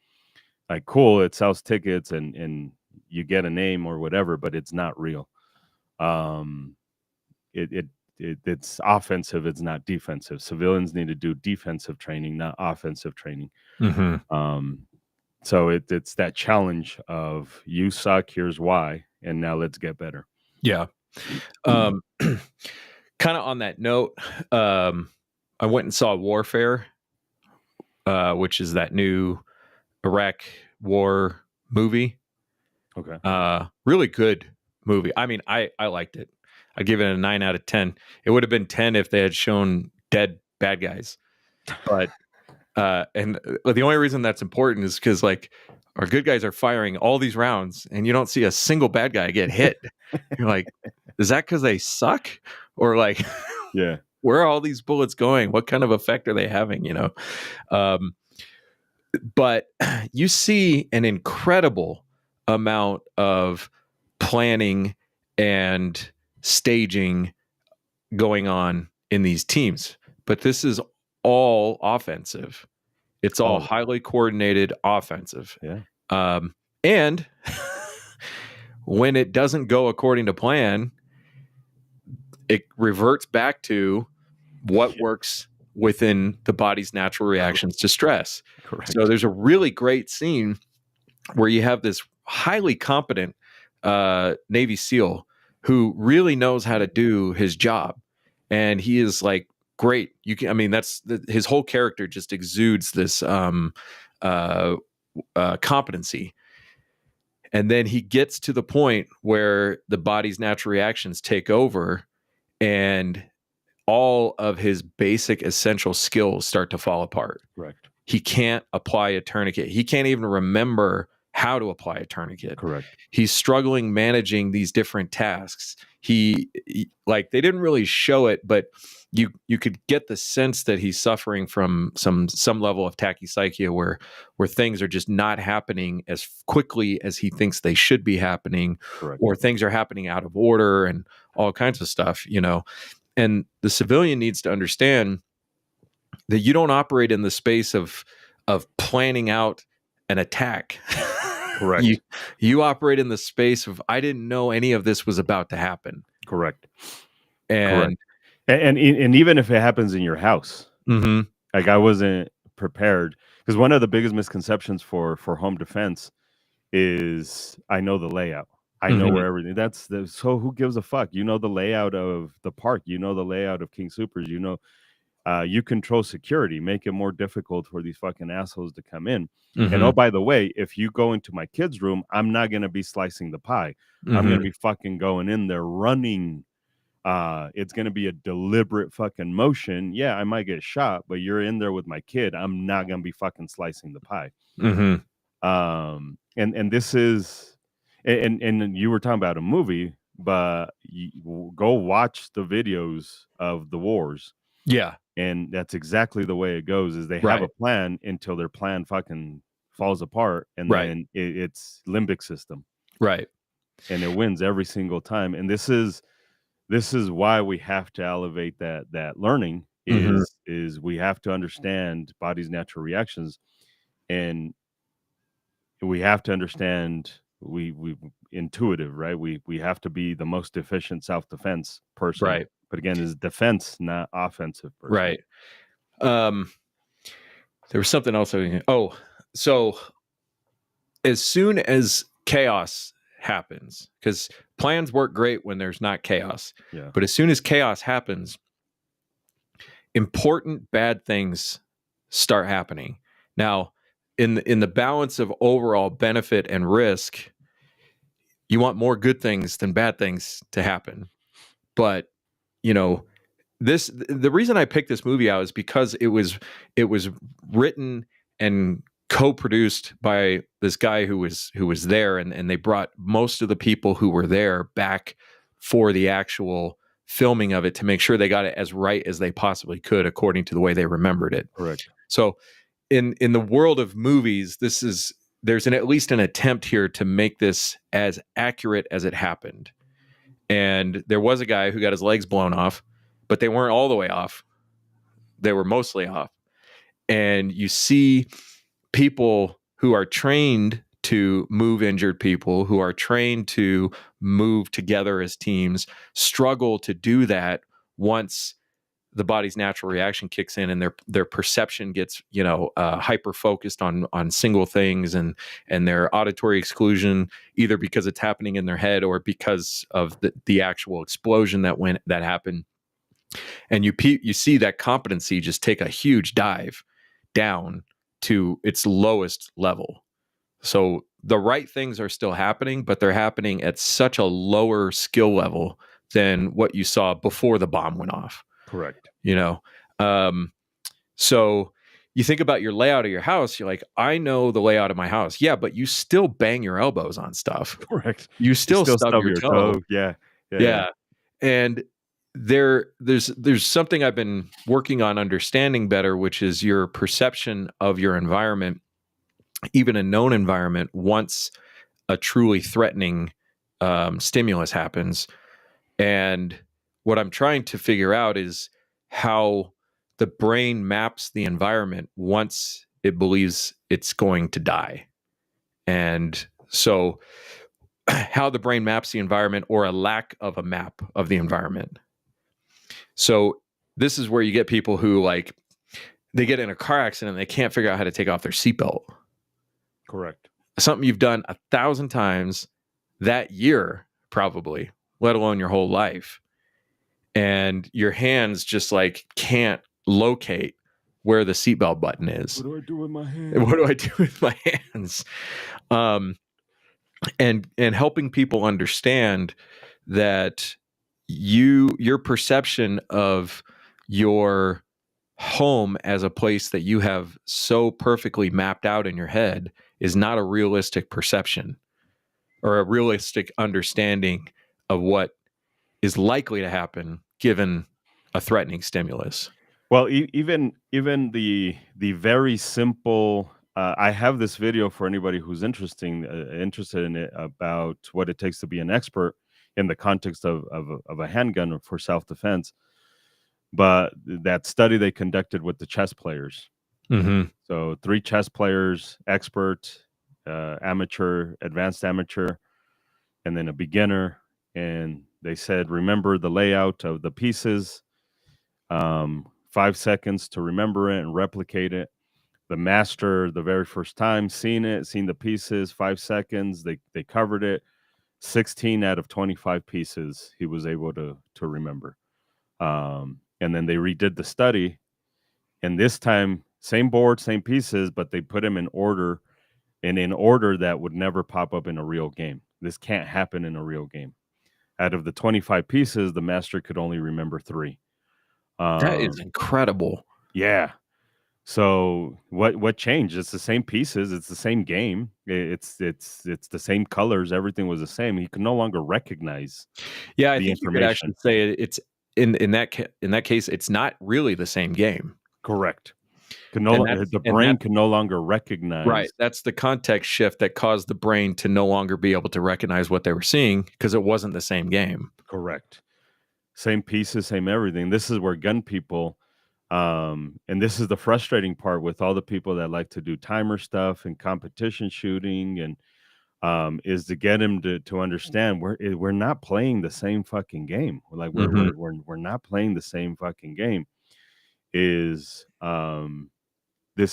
Like, cool, it sells tickets and you get a name or whatever, but it's not real. It's offensive, it's not defensive. Civilians need to do defensive training, not offensive training. Mm-hmm. So it's that challenge of you suck, here's why, and now let's get better. Yeah. Kind of on that note, I went and saw Warfare, which is that new Iraq war movie. Okay. Really good movie. I mean, I liked it. I give it a 9 out of 10. It would have been 10 if they had shown dead bad guys. But and the only reason that's important is because like our good guys are firing all these rounds and you don't see a single bad guy get hit. You're like, is that because they suck? Or like, Yeah. where are all these bullets going? What kind of effect are they having? You know? But you see an incredible amount of planning and staging going on in these teams. But this is all offensive. It's all highly coordinated offensive. Yeah. And when it doesn't go according to plan, it reverts back to what works within the body's natural reactions to stress. Correct. So there's a really great scene where you have this highly competent Navy SEAL who really knows how to do his job. And he is like, great. You can, I mean, his whole character just exudes this competency. And then he gets to the point where the body's natural reactions take over and all of his basic essential skills start to fall apart. Correct. He can't apply a tourniquet. He can't even remember how to apply a tourniquet. Correct. He's struggling managing these different tasks. He like, they didn't really show it, but you could get the sense that he's suffering from some level of tachypsychia where things are just not happening as quickly as he thinks they should be happening. Correct. Or things are happening out of order and all kinds of stuff, you know. And the civilian needs to understand that you don't operate in the space of planning out an attack. Correct. You operate in the space of, I didn't know any of this was about to happen. Correct. And and even if it happens in your house, mm-hmm. like I wasn't prepared, because one of the biggest misconceptions for home defense is I know the layout. I know where everything. So who gives a fuck? You know the layout of the park. You know the layout of King Supers. You know, you control security. Make it more difficult for these fucking assholes to come in. Mm-hmm. And oh, by the way, if you go into my kid's room, I'm not gonna be slicing the pie. I'm gonna be fucking going in there running. It's gonna be a deliberate fucking motion. Yeah, I might get shot, but you're in there with my kid. I'm not gonna be fucking slicing the pie. And this is, and you were talking about a movie, but go watch the videos of the wars. Yeah. And that's exactly the way it goes. Is they have a Right. plan until their plan fucking falls apart, and Right. then it's limbic system, Right. and it wins every single time. And this is why we have to elevate that learning Mhm. is we have to understand body's natural reactions, and we have to understand we intuitive, right? We have to be the most efficient self-defense person. Right. But again, is defense, not offensive person. Right. Um, there was something else. Oh, so as soon as chaos happens, because plans work great when there's not chaos, Yeah. but as soon as chaos happens, important bad things start happening. Now, in the balance of overall benefit and risk, you want more good things than bad things to happen. But you know, the reason I picked this movie out is because it was written and co-produced by this guy who was there, and they brought most of the people who were there back for the actual filming of it to make sure they got it as right as they possibly could according to the way they remembered it. Correct. So in the world of movies, there's at least an attempt here to make this as accurate as it happened. And there was a guy who got his legs blown off, but they weren't all the way off. They were mostly off. And you see people who are trained to move injured people, who are trained to move together as teams, struggle to do that once the body's natural reaction kicks in and their perception gets hyper focused on single things, and their auditory exclusion, either because it's happening in their head or because of the actual explosion that happened. And you see that competency just take a huge dive down to its lowest level. So the right things are still happening, but they're happening at such a lower skill level than what you saw before the bomb went off. Correct. So you think about your layout of your house, you're like, I know the layout of my house. Yeah, but you still bang your elbows on stuff. Correct. You still stub your toe. Yeah. Yeah. And there's something I've been working on understanding better, which is your perception of your environment, even a known environment, once a truly threatening stimulus happens. And what I'm trying to figure out is how the brain maps the environment once it believes it's going to die. And so how the brain maps the environment, or a lack of a map of the environment. So this is where you get people who, like, they get in a car accident and they can't figure out how to take off their seatbelt. Correct. Something you've done 1,000 times that year, probably, let alone your whole life. And your hands just like can't locate where the seatbelt button is. What do I do with my hands? What do I do with my hands? And helping people understand that your perception of your home as a place that you have so perfectly mapped out in your head is not a realistic perception or a realistic understanding of what is likely to happen given a threatening stimulus. Well, even the very simple. I have this video for anybody who's interested in it, about what it takes to be an expert in the context of a handgun for self defense. But that study they conducted with the chess players. Mm-hmm. So 3 chess players, expert, amateur, advanced amateur, and then a beginner. And they said, remember the layout of the pieces, 5 seconds to remember it and replicate it. The master, the very first time, seen the pieces, 5 seconds, they covered it. 16 out of 25 pieces he was able to remember. And then they redid the study, and this time, same board, same pieces, but they put them in order, and in order that would never pop up in a real game. This can't happen in a real game. Out of the 25 pieces, the master could only remember 3. That is incredible. Yeah. So what changed? It's the same pieces. It's the same game. It's the same colors. Everything was the same. He could no longer recognize Yeah, I the think you could information. actually say in that case, it's not really the same game. Correct. And that's The brain can no longer recognize. right. That's the context shift that caused the brain to no longer be able to recognize what they were seeing because it wasn't the same game. Correct. Same pieces, same everything. This is where gun people, and this is the frustrating part with all the people that like to do timer stuff and competition shooting, and is to get them to understand we're not playing the same fucking game. Like we're not playing the same fucking game. This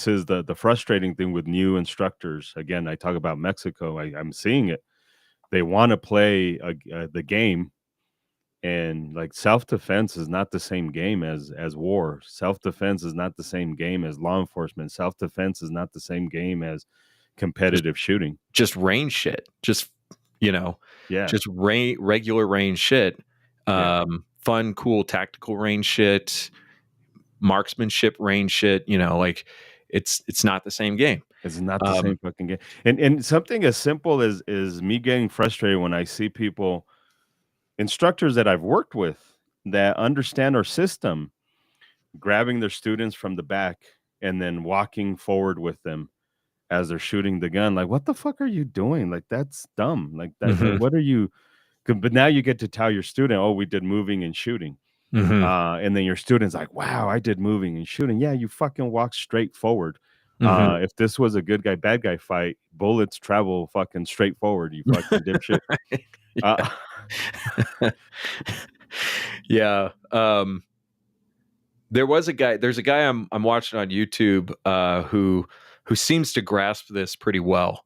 is the frustrating thing with new instructors. Again, I talk about Mexico. I'm seeing it. They want to play the game, and like self-defense is not the same game as war. Self-defense is not the same game as law enforcement. Self-defense is not the same game as competitive shooting. Just range shit. Just just regular range shit. Fun, cool, tactical range shit. Marksmanship range shit. Like it's not the same game. It's not the same fucking game. And something as simple as me getting frustrated when I see people, instructors that I've worked with that understand our system, grabbing their students from the back and then walking forward with them as they're shooting the gun. Like, what the fuck are you doing? Like, that's dumb. Like that. What are you? But now you get to tell your student, oh, we did moving and shooting. And then your student's like, wow, I did moving and shooting. Yeah, you fucking walk straight forward. If this was a good guy, bad guy fight, bullets travel fucking straight forward, you fucking dipshit. Yeah. There's a guy I'm watching on YouTube who seems to grasp this pretty well.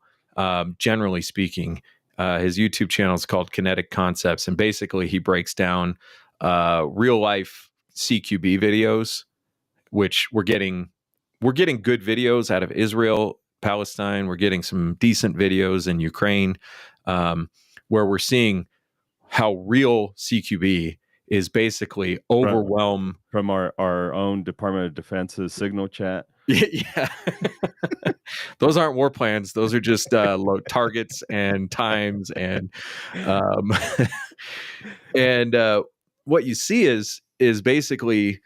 Generally speaking, his YouTube channel is called Kinetic Concepts, and basically he breaks down real life CQB videos, which we're getting good videos out of Israel, Palestine. We're getting some decent videos in Ukraine, where we're seeing how real CQB is basically overwhelm from our own Department of Defense's signal chat. Yeah. Those aren't war plans. Those are just targets and times and what you see is basically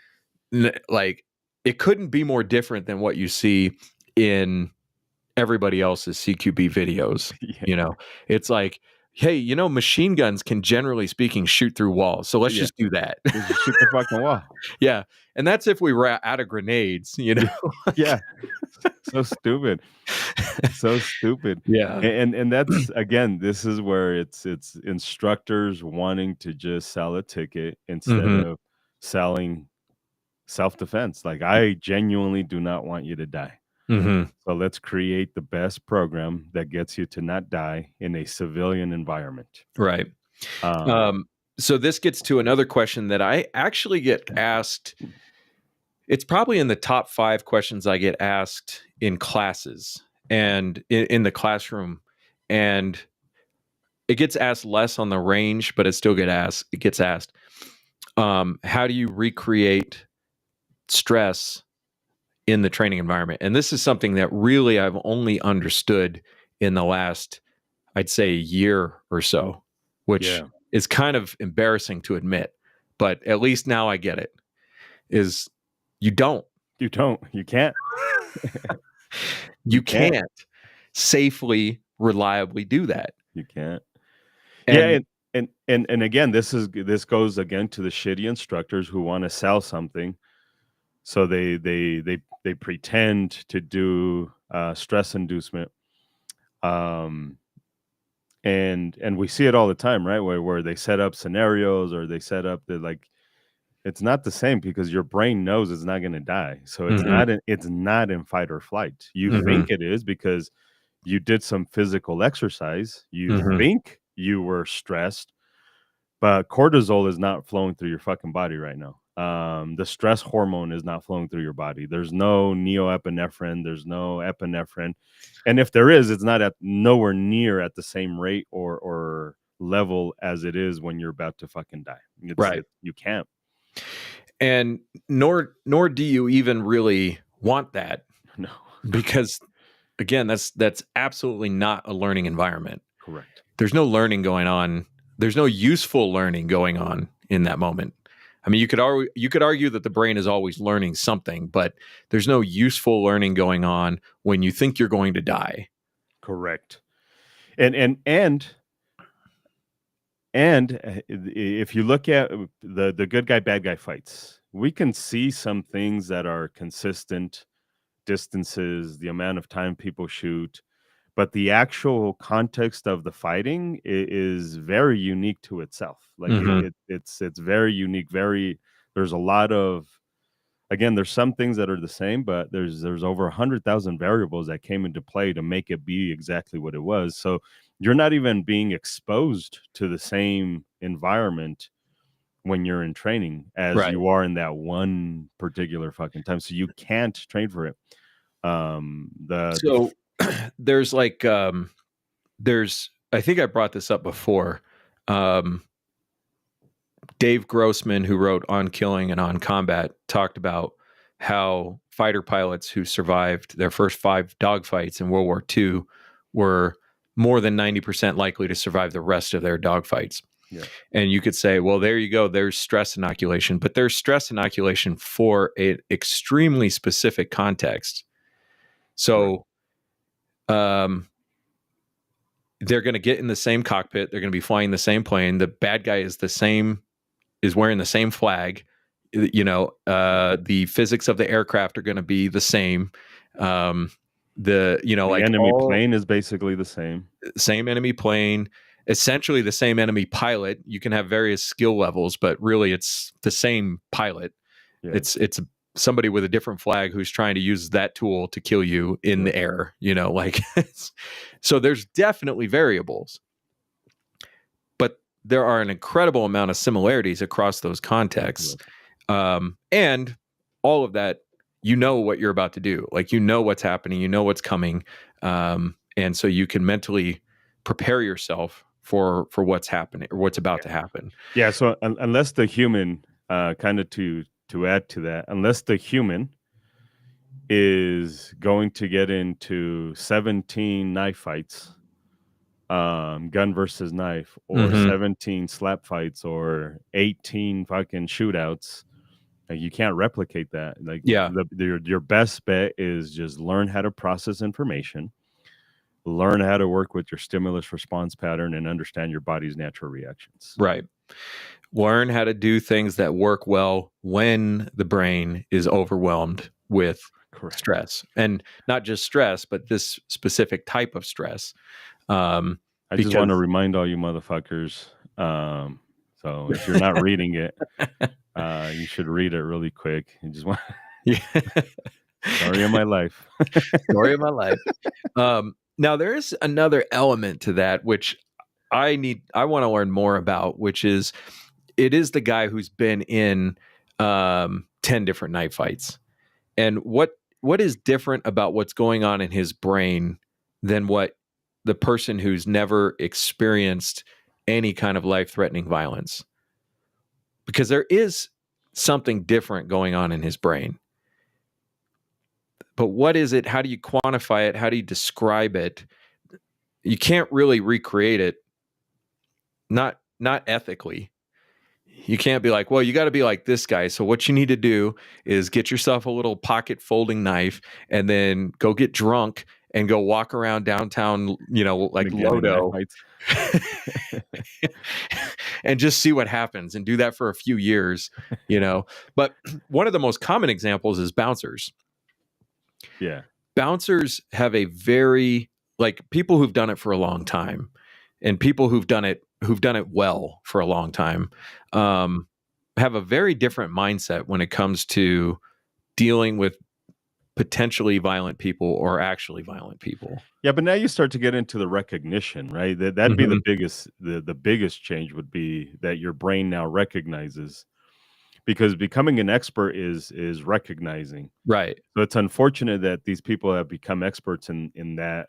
like it couldn't be more different than what you see in everybody else's CQB videos. Yeah. It's like, hey, machine guns can generally speaking shoot through walls. So let's just do that. Just shoot the fucking wall. Yeah. And that's if we were out of grenades, Yeah. So stupid. So stupid. Yeah. And that's, again, this is where it's instructors wanting to just sell a ticket instead of selling self-defense. Like, I genuinely do not want you to die. So let's create the best program that gets you to not die in a civilian environment. Right. So this gets to another question that I actually get asked. It's probably in the top 5 questions I get asked in classes and in the classroom. And it gets asked less on the range, but it still gets asked. How do you recreate stress in the training environment? And this is something that really I've only understood in the last, I'd say, a year or so, which is kind of embarrassing to admit, but at least now I get it, is you can't safely, reliably do that. You can't. And again, this goes again to the shitty instructors who want to sell something. So they pretend to do stress inducement, and we see it all the time, right? Where they set up scenarios or they set up it's not the same because your brain knows it's not going to die. So it's not in fight or flight. You think it is because you did some physical exercise. You think you were stressed, but cortisol is not flowing through your fucking body right now. The stress hormone is not flowing through your body. There's no neoepinephrine. There's no epinephrine. And if there is, it's not nowhere near at the same rate or level as it is when you're about to fucking die. You can't. And nor do you even really want that. No. Because again, that's absolutely not a learning environment. Correct. There's no learning going on. There's no useful learning going on in that moment. I mean, you could argue that the brain is always learning something, but there's no useful learning going on when you think you're going to die. Correct. And if you look at the good guy bad guy fights, we can see some things that are consistent: distances, the amount of time people shoot, but the actual context of the fighting is very unique to itself. Like Mhm. it's very unique. There's a lot of, again, there's some things that are the same, but there's over 100,000 variables that came into play to make it be exactly what it was. So you're not even being exposed to the same environment when you're in training as Right. you are in that one particular fucking time. So you can't train for it. So there's like there's I think I brought this up before. Um Dave Grossman, who wrote On Killing and On Combat, talked about how fighter pilots who survived their first 5 dogfights in World War II were more than 90% likely to survive the rest of their dogfights. Yeah. And you could say, well, there you go. There's stress inoculation, but there's stress inoculation for an extremely specific context. So, they're going to get in the same cockpit. They're going to be flying the same plane. The bad guy is wearing the same flag. The physics of the aircraft are going to be the same. The enemy plane is basically the same. Same enemy plane, essentially the same enemy pilot. You can have various skill levels, but really it's the same pilot. Yeah. It's somebody with a different flag who's trying to use that tool to kill you in the air. So there's definitely variables. There are an incredible amount of similarities across those contexts. And all of that, you know what you're about to do. Like, you know what's happening, you know what's coming. And so you can mentally prepare yourself for what's happening or what's about to happen. Yeah. So unless the human, kind of to add to that, unless the human is going to get into 17 knife fights, gun versus knife, or 17 slap fights, or 18 fucking shootouts, you can't replicate that. Like, your best bet is just learn how to process information, learn how to work with your stimulus response pattern, and understand your body's natural reactions. Right. Learn how to do things that work well when the brain is overwhelmed with stress, and not just stress, but this specific type of stress. I just want to remind all you motherfuckers. So if you're not reading it, you should read it really quick. You just want story of my life. Story of my life. Now there is another element to that which I want to learn more about, which is, it is the guy who's been in 10 different knife fights. And what is different about what's going on in his brain than what the person who's never experienced any kind of life-threatening violence? Because there is something different going on in his brain. But what is it? How do you quantify it? How do you describe it? You can't really recreate it. Not ethically. You can't be like, well, you got to be like this guy. So what you need to do is get yourself a little pocket folding knife and then go get drunk and go walk around downtown, like Lodo, and just see what happens, and do that for a few years, But one of the most common examples is bouncers. Yeah. Bouncers have a very, people who've done it for a long time, and people who've done it well for a long time, have a very different mindset when it comes to dealing with potentially violent people or actually violent people. Yeah, but now you start to get into the recognition, right? That'd be the biggest, the biggest change would be that your brain now recognizes, because becoming an expert is recognizing. Right. So it's unfortunate that these people have become experts in that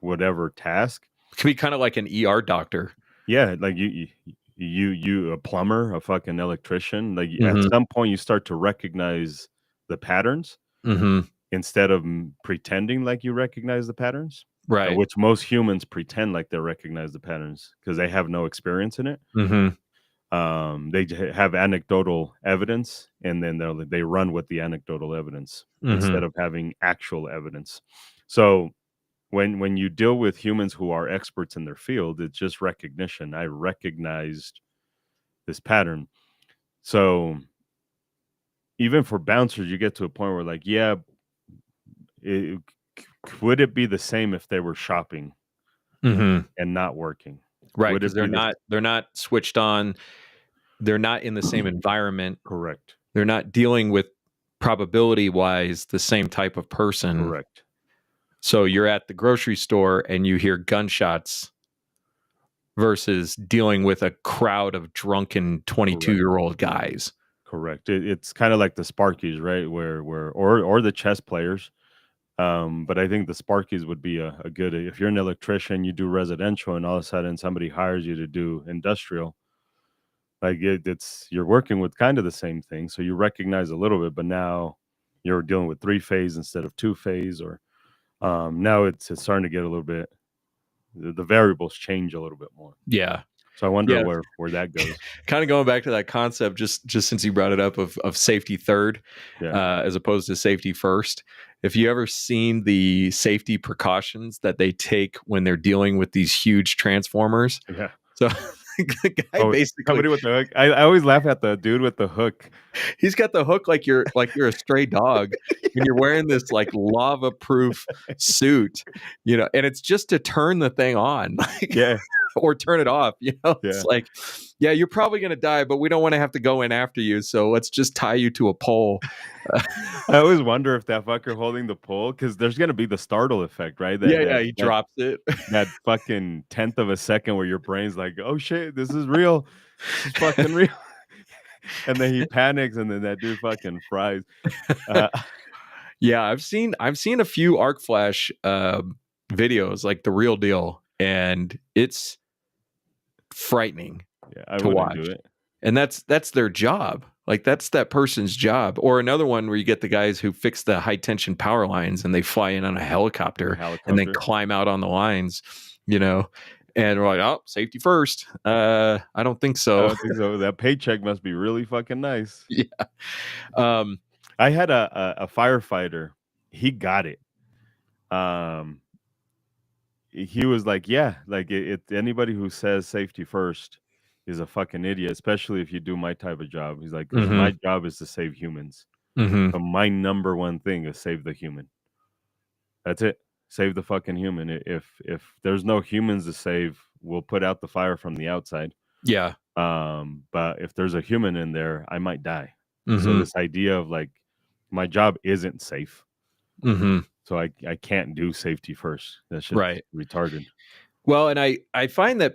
whatever task. It can be kind of like an ER doctor. Yeah, like you a plumber, a fucking electrician. Like at some point you start to recognize the patterns instead of pretending like you recognize the patterns. Right. Which most humans pretend like they recognize the patterns because they have no experience in it. have anecdotal evidence, and then they run with the anecdotal evidence Mm-hmm. instead of having actual evidence. So when you deal with humans who are experts in their field, it's just recognition. I recognized this pattern. So even for bouncers, you get to a point where like, yeah, it, would it be the same if they were shopping Mm-hmm. and not working? Right, Would because it be this they're not switched on. They're not in the same environment. correct? They're not dealing with probability wise the same type of person. Correct. So you're at the grocery store and you hear gunshots versus dealing with a crowd of drunken 22-year-old guys. Correct. It's kind of like the Sparkies, right? Or the chess players. But I think the Sparkies would be a good if you're an electrician, you do residential, and all of a sudden somebody hires you to do industrial. Like it's you're working with kind of the same thing, so you recognize a little bit, but now you're dealing with three phase instead of two phase, or now it's starting to get a little bit. The variables change a little bit more. Yeah. So I wonder Yeah. where that goes. Kind of going back to that concept, just since you brought it up of safety third, Yeah. as opposed to safety first. If you ever seen the safety precautions that they take when they're dealing with these huge transformers, Yeah. so the guy basically somebody with the hook. I always laugh at the dude with the hook. he's got the hook like you're a stray dog, and you're wearing this like lava proof suit, and it's just to turn the thing on. Yeah. Or turn it off. It's like, yeah, you're probably going to die, but we don't want to have to go in after you. So let's just tie you to a pole. I always wonder if that fucker holding the pole, because there's going to be the startle effect, right? He drops it. That fucking 10th of a second where your brain's like, oh shit, this is real. This is fucking real. And then he panics, and then that dude fucking fries. Yeah, I've seen a few arc flash videos, like the real deal, and it's frightening to watch. Do it. And that's their job. Like that's that person's job. Or another one where you get the guys who fix the high tension power lines and they fly in on a helicopter. And then climb out on the lines, and we're like, oh, safety first. I don't think so. I don't think so. That paycheck must be really fucking nice. Yeah. I had a firefighter. He got it. He was like, yeah, like anybody who says safety first is a fucking idiot, especially if you do my type of job. He's like, 'cause my job is to save humans. Mm-hmm. So my number one thing is save the human. That's it. Save the fucking human. If there's no humans to save, we'll put out the fire from the outside. Yeah. But if there's a human in there, I might die. Mm-hmm. So this idea of like my job isn't safe. Mm-hmm. So I can't do safety first. That's just retarded. Well, and I find that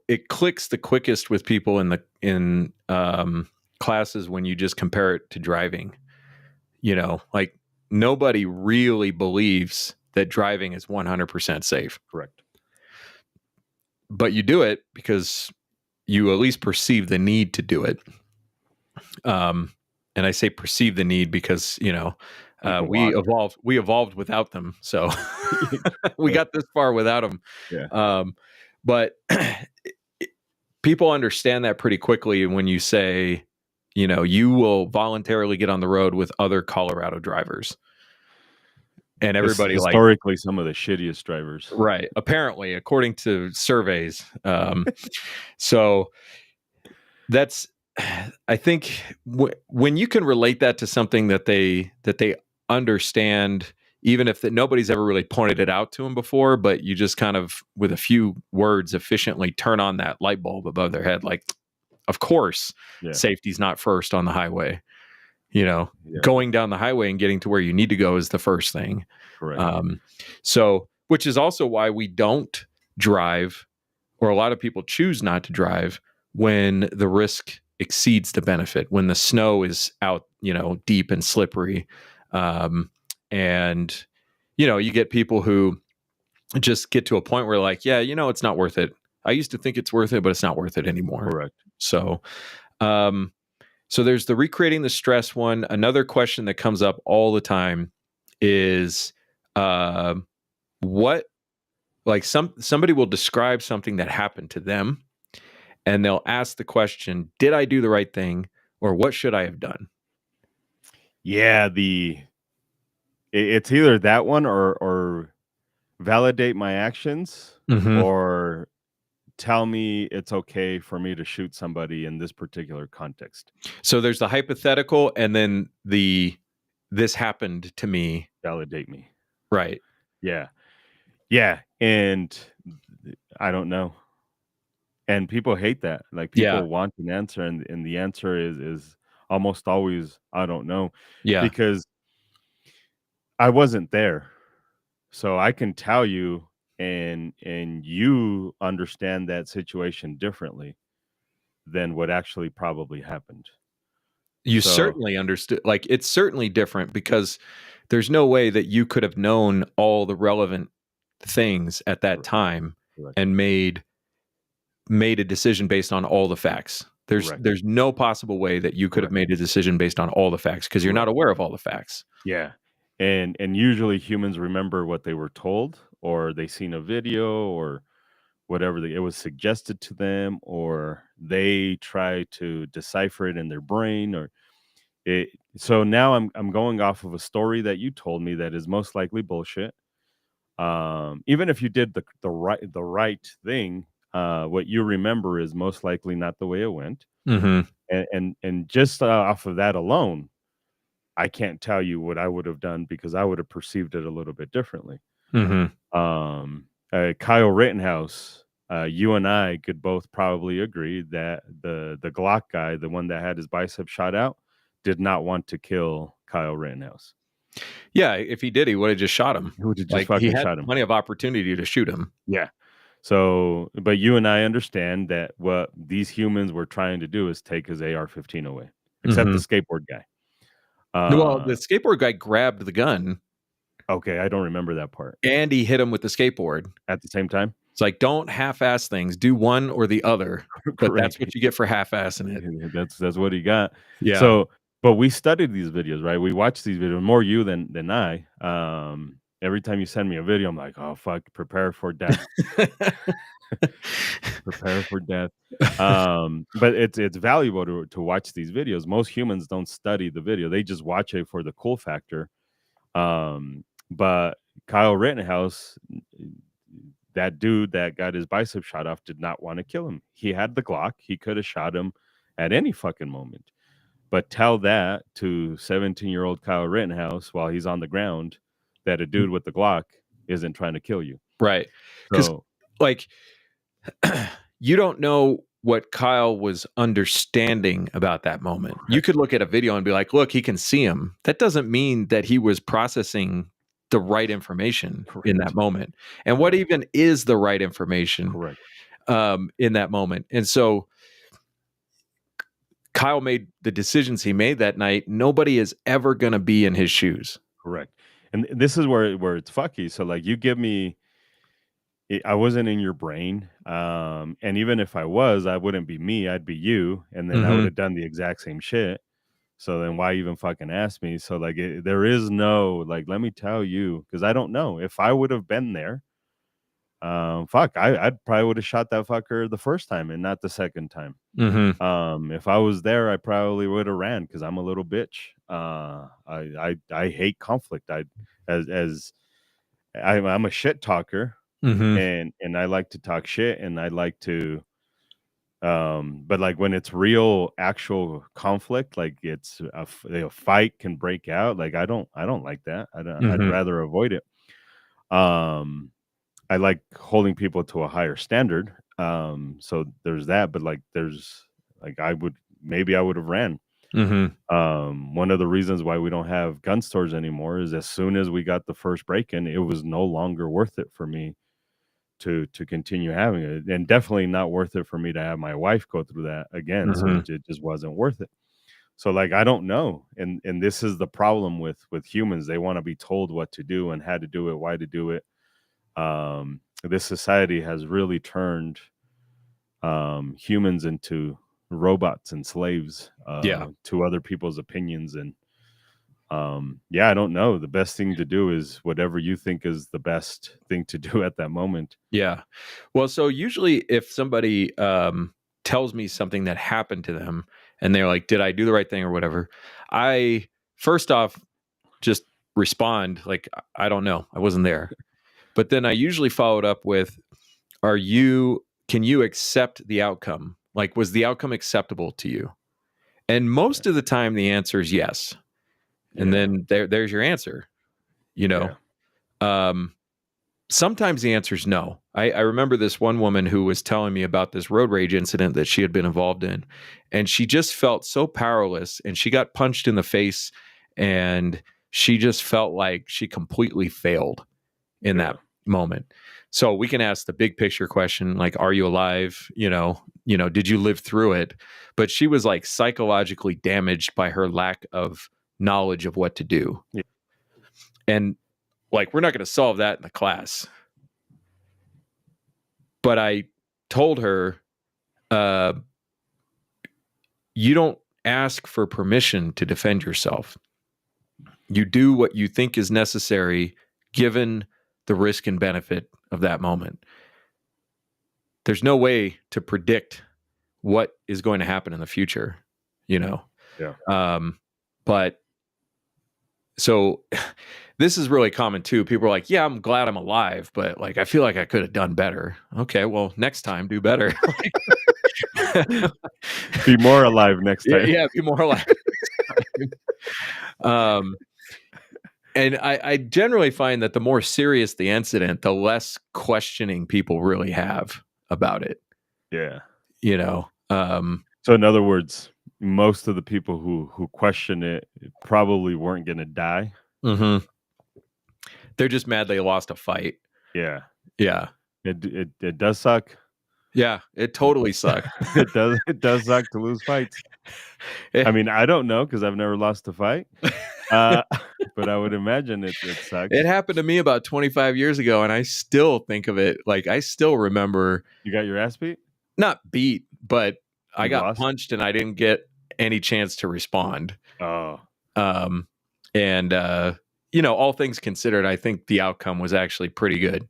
it clicks the quickest with people in classes when you just compare it to driving. Like nobody really believes that driving is 100% safe. Correct. But you do it because you at least perceive the need to do it. And I say perceive the need because, we evolved without them. So we got this far without them. Yeah. But people understand that pretty quickly when you say, you will voluntarily get on the road with other Colorado drivers. And everybody historically some of the shittiest drivers. Right. Apparently, according to surveys. So that's, I think when you can relate that to something that they understand, even if nobody's ever really pointed it out to them before, but you just kind of with a few words efficiently turn on that light bulb above their head. Like, of course, safety's not first on the highway. Going down the highway and getting to where you need to go is the first thing. Correct. So, which is also why we don't drive, or a lot of people choose not to drive when the risk exceeds the benefit, when the snow is out, deep and slippery. And, you get people who just get to a point where like, yeah, it's not worth it. I used to think it's worth it, but it's not worth it anymore. Correct. So, so there's the recreating the stress one. Another question that comes up all the time is, what, like somebody will describe something that happened to them, and they'll ask the question, did I do the right thing, or what should I have done? Yeah, it's either that one or validate my actions Mm-hmm. or tell me it's okay for me to shoot somebody in this particular context. So there's the hypothetical, and then this happened to me. Validate me. Right. Yeah. Yeah. And I don't know. And people hate that. Like Yeah. people want an answer and the answer is almost always I don't know Yeah. because I wasn't there. So I can tell you and you understand that situation differently than what actually probably happened. You So certainly understood. Like, it's certainly different because there's no way that you could have known all the relevant things at that correct, time correct, and made a decision based on all the facts. correct. There's no possible way that you could have Correct. made a decision based on all the facts because you're not Right. aware of all the facts. Yeah. And usually humans remember what they were told or they seen a video or whatever it was suggested to them or they try to decipher it in their brain or it so now I'm going off of a story that you told me that is most likely bullshit. Even if you did the right thing, what you remember is most likely not the way it went. Mm-hmm. And just off of that alone, I can't tell you what I would have done because I would have perceived it a little bit differently. Mm-hmm. Kyle Rittenhouse, you and I could both probably agree that the Glock guy, the one that had his bicep shot out, did not want to kill Kyle Rittenhouse. Yeah, if he did, he would have just shot him. He would have just Like, he fucking had shot him. plenty of opportunity to shoot him. Yeah. So, but you and I understand that what these humans were trying to do is take his AR-15 away, except the Mm-hmm. skateboard guy. Well, the skateboard guy grabbed the gun Okay, I don't remember that part. and he hit him with the skateboard. At the same time? It's like, don't half-ass things. Do one or the other. But that's Correct. what you get for half-assing it. That's what he got. Yeah. So, but we studied these videos, right? We watched these videos, more you than I. Every time you send me a video, I'm like, oh fuck, prepare for death. Prepare for death. But it's valuable to watch these videos. Most humans don't study the video; they just watch it for the cool factor. But Kyle Rittenhouse, that dude that got his bicep shot off, did not want to kill him. He had the Glock; he could have shot him at any fucking moment. But tell that to 17-year-old Kyle Rittenhouse while he's on the ground that a dude with the Glock isn't trying to kill you. Right. Because, So like, you don't know what Kyle was understanding about that moment. You could look at a video and be like, look, he can see him. That doesn't mean that he was processing the right information in that correct, moment. And what even is the right information correct, in that moment? And so Kyle made the decisions he made that night. Nobody is ever going to be in his shoes. correct. And this is where it's fucky. So like you give me I wasn't in your brain. And even if I was, I wouldn't be me, I'd be you. And then I would Mm-hmm. have done the exact same shit. So then why even fucking ask me? So like there is no like let me tell you because I don't know if I would have been there. Fuck, I'd probably would have shot that fucker the first time and not the second time. Mm-hmm. If I was there, I probably would have ran because I'm a little bitch. I hate conflict. As I'm a shit talker Mm-hmm. and I like to talk shit and I like to but like when it's real actual conflict like it's a fight can break out like I don't like that I'd Mm-hmm. rather avoid it. um I like holding people to a higher standard. So there's that but like there's like I would have ran. Mm-hmm. One of the reasons why we don't have gun stores anymore is as soon as we got the first break in it was no longer worth it for me to continue having it and definitely not worth it for me to have my wife go through that again so Mm-hmm. it just wasn't worth it. So like I don't know and this is the problem with humans. They want to be told what to do and how to do it, why to do it. This society has really turned humans into robots and slaves Yeah. to other people's opinions and yeah, I don't know. The best thing to do is whatever you think is the best thing to do at that moment. Yeah. Well, so usually if somebody tells me something that happened to them and they're like, did I do the right thing or whatever, I first off just respond like, I don't know, I wasn't there. But then I usually follow it up with, can you accept the outcome? Like, was the outcome acceptable to you? And most of the time the answer is yes. And then there's your answer, you know. Sometimes the answer is no. I remember this one woman who was telling me about this road rage incident that she had been involved in, and she just felt so powerless, and she got punched in the face, and she just felt like she completely failed in that moment. So we can ask the big picture question, like, are you alive? You know, did you live through it? But she was like psychologically damaged by her lack of knowledge of what to do. Yeah. And like, we're not going to solve that in the class. But I told her, you don't ask for permission to defend yourself. You do what you think is necessary given the risk and benefit of that moment. There's no way to predict what is going to happen in the future, you know? Yeah. But so this is really common too. People are like, yeah, I'm glad I'm alive, but like, I feel like I could have done better. Okay, well, next time, do better. Be more alive next time. Yeah, be more alive next time. And I generally find that the more serious the incident, the less questioning people really have about it. Yeah. You know? So in other words, most of the people who question it probably weren't going to die. Mm-hmm. They're just mad they lost a fight. Yeah. Yeah. It does suck. Yeah, it totally sucks. It does suck to lose fights. I mean, I don't know because I've never lost a fight. But I would imagine it sucks. It happened to me about 25 years ago, and I still think of it. Like, I still remember. You got your ass beat? Not beat, but I got punched and I didn't get any chance to respond. Oh. And you know, all things considered, I think the outcome was actually pretty good.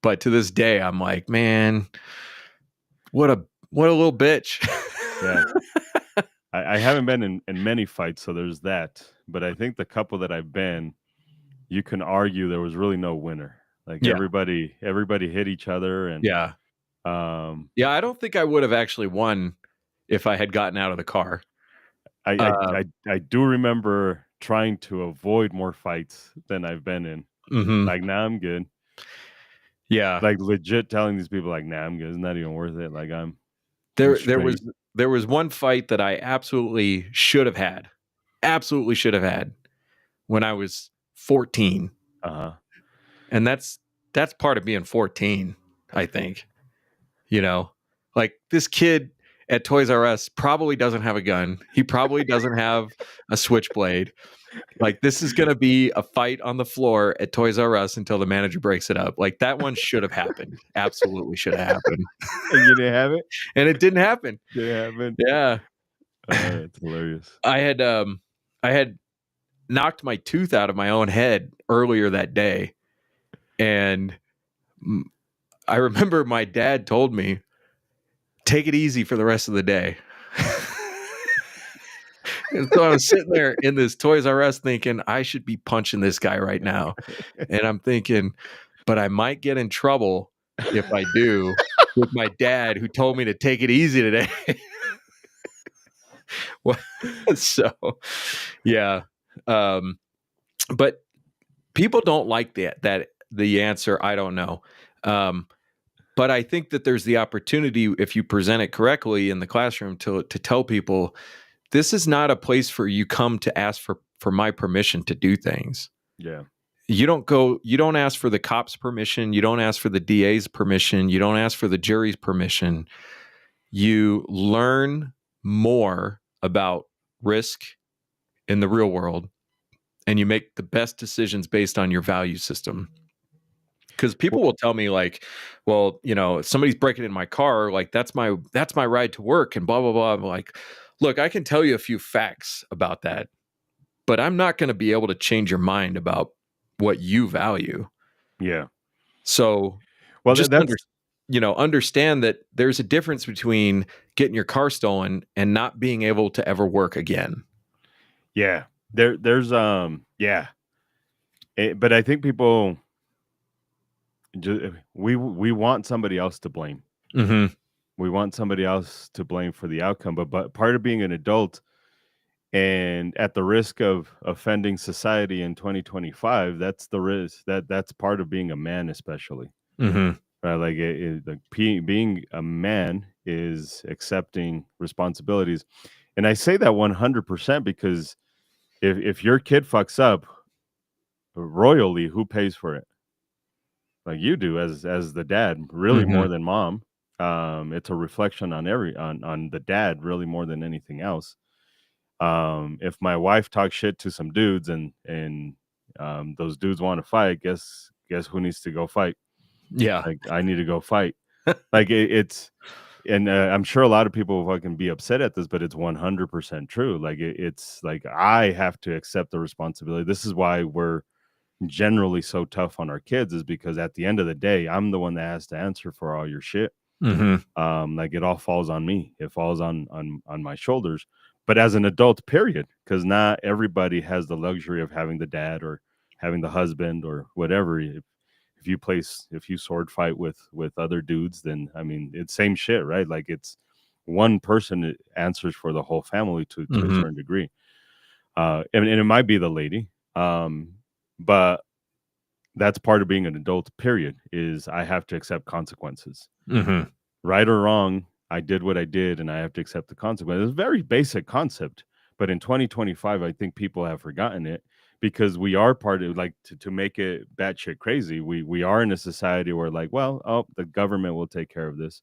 But to this day, I'm like, man, what a little bitch. Yeah. I haven't been in many fights, so there's that. But I think the couple that I've been, you can argue there was really no winner. Like everybody hit each other, and yeah, I don't think I would have actually won if I had gotten out of the car. I do remember trying to avoid more fights than I've been in. Mm-hmm. Like, nah, I'm good. Yeah, like legit telling these people, like, nah, I'm good. It's not even worth it. Like, there was one fight that I absolutely should have had when I was 14. And that's part of being 14, I think. You know, like, this kid at Toys R Us probably doesn't have a gun. He probably doesn't have a switchblade. Like, this is going to be a fight on the floor at Toys R Us until the manager breaks it up. Like, that one should have happened. Absolutely should have happened. And you didn't have it? And it didn't happen. Didn't happen? Yeah. It's hilarious. I had knocked my tooth out of my own head earlier that day. And I remember my dad told me, take it easy for the rest of the day. And so I was sitting there in this Toys R Us thinking, I should be punching this guy right now. And I'm thinking, but I might get in trouble if I do with my dad, who told me to take it easy today. So, yeah. But people don't like that the answer, I don't know. But I think that there's the opportunity, if you present it correctly in the classroom, to tell people, this is not a place for you come to ask for my permission to do things. Yeah. You don't ask for the cops' permission. You don't ask for the DA's permission. You don't ask for the jury's permission. You learn more about risk in the real world, and you make the best decisions based on your value system. Because people will tell me, like, well, you know, if somebody's breaking in my car, like, that's my ride to work, and blah, blah, blah. I'm like, look, I can tell you a few facts about that, but I'm not going to be able to change your mind about what you value. Yeah. So, well, understand that there's a difference between getting your car stolen and not being able to ever work again. Yeah. There's yeah. But I think people we want somebody else to blame. Mm-hmm. We want somebody else to blame for the outcome. But part of being an adult and at the risk of offending society in 2025, that's the risk that's part of being a man, especially. Mm-hmm. Right? Like being a man is accepting responsibilities. And I say that 100% because if your kid fucks up royally, who pays for it? Like you do as the dad, really Mm-hmm. more than mom. It's a reflection on on the dad really more than anything else. If my wife talks shit to some dudes and those dudes want to fight, guess who needs to go fight? Yeah. Like I need to go fight. Like it's and I'm sure a lot of people fucking be upset at this, but it's 100% true. Like it's like I have to accept the responsibility. This is why we're generally so tough on our kids, is because at the end of the day, I'm the one that has to answer for all your shit. Mm-hmm. Like it all falls on me. It falls on my shoulders. But as an adult, period, because not everybody has the luxury of having the dad or having the husband or whatever. If you sword fight with other dudes, then I mean it's same shit, right? Like it's one person that answers for the whole family to a Mm-hmm. certain degree. And it might be the lady. But that's part of being an adult, period, is I have to accept consequences. Mm-hmm. Right or wrong, I did what I did and I have to accept the consequences. It's a very basic concept. But in 2025, I think people have forgotten it because we are part of like to make it batshit crazy. We are in a society where like, well, oh, the government will take care of this.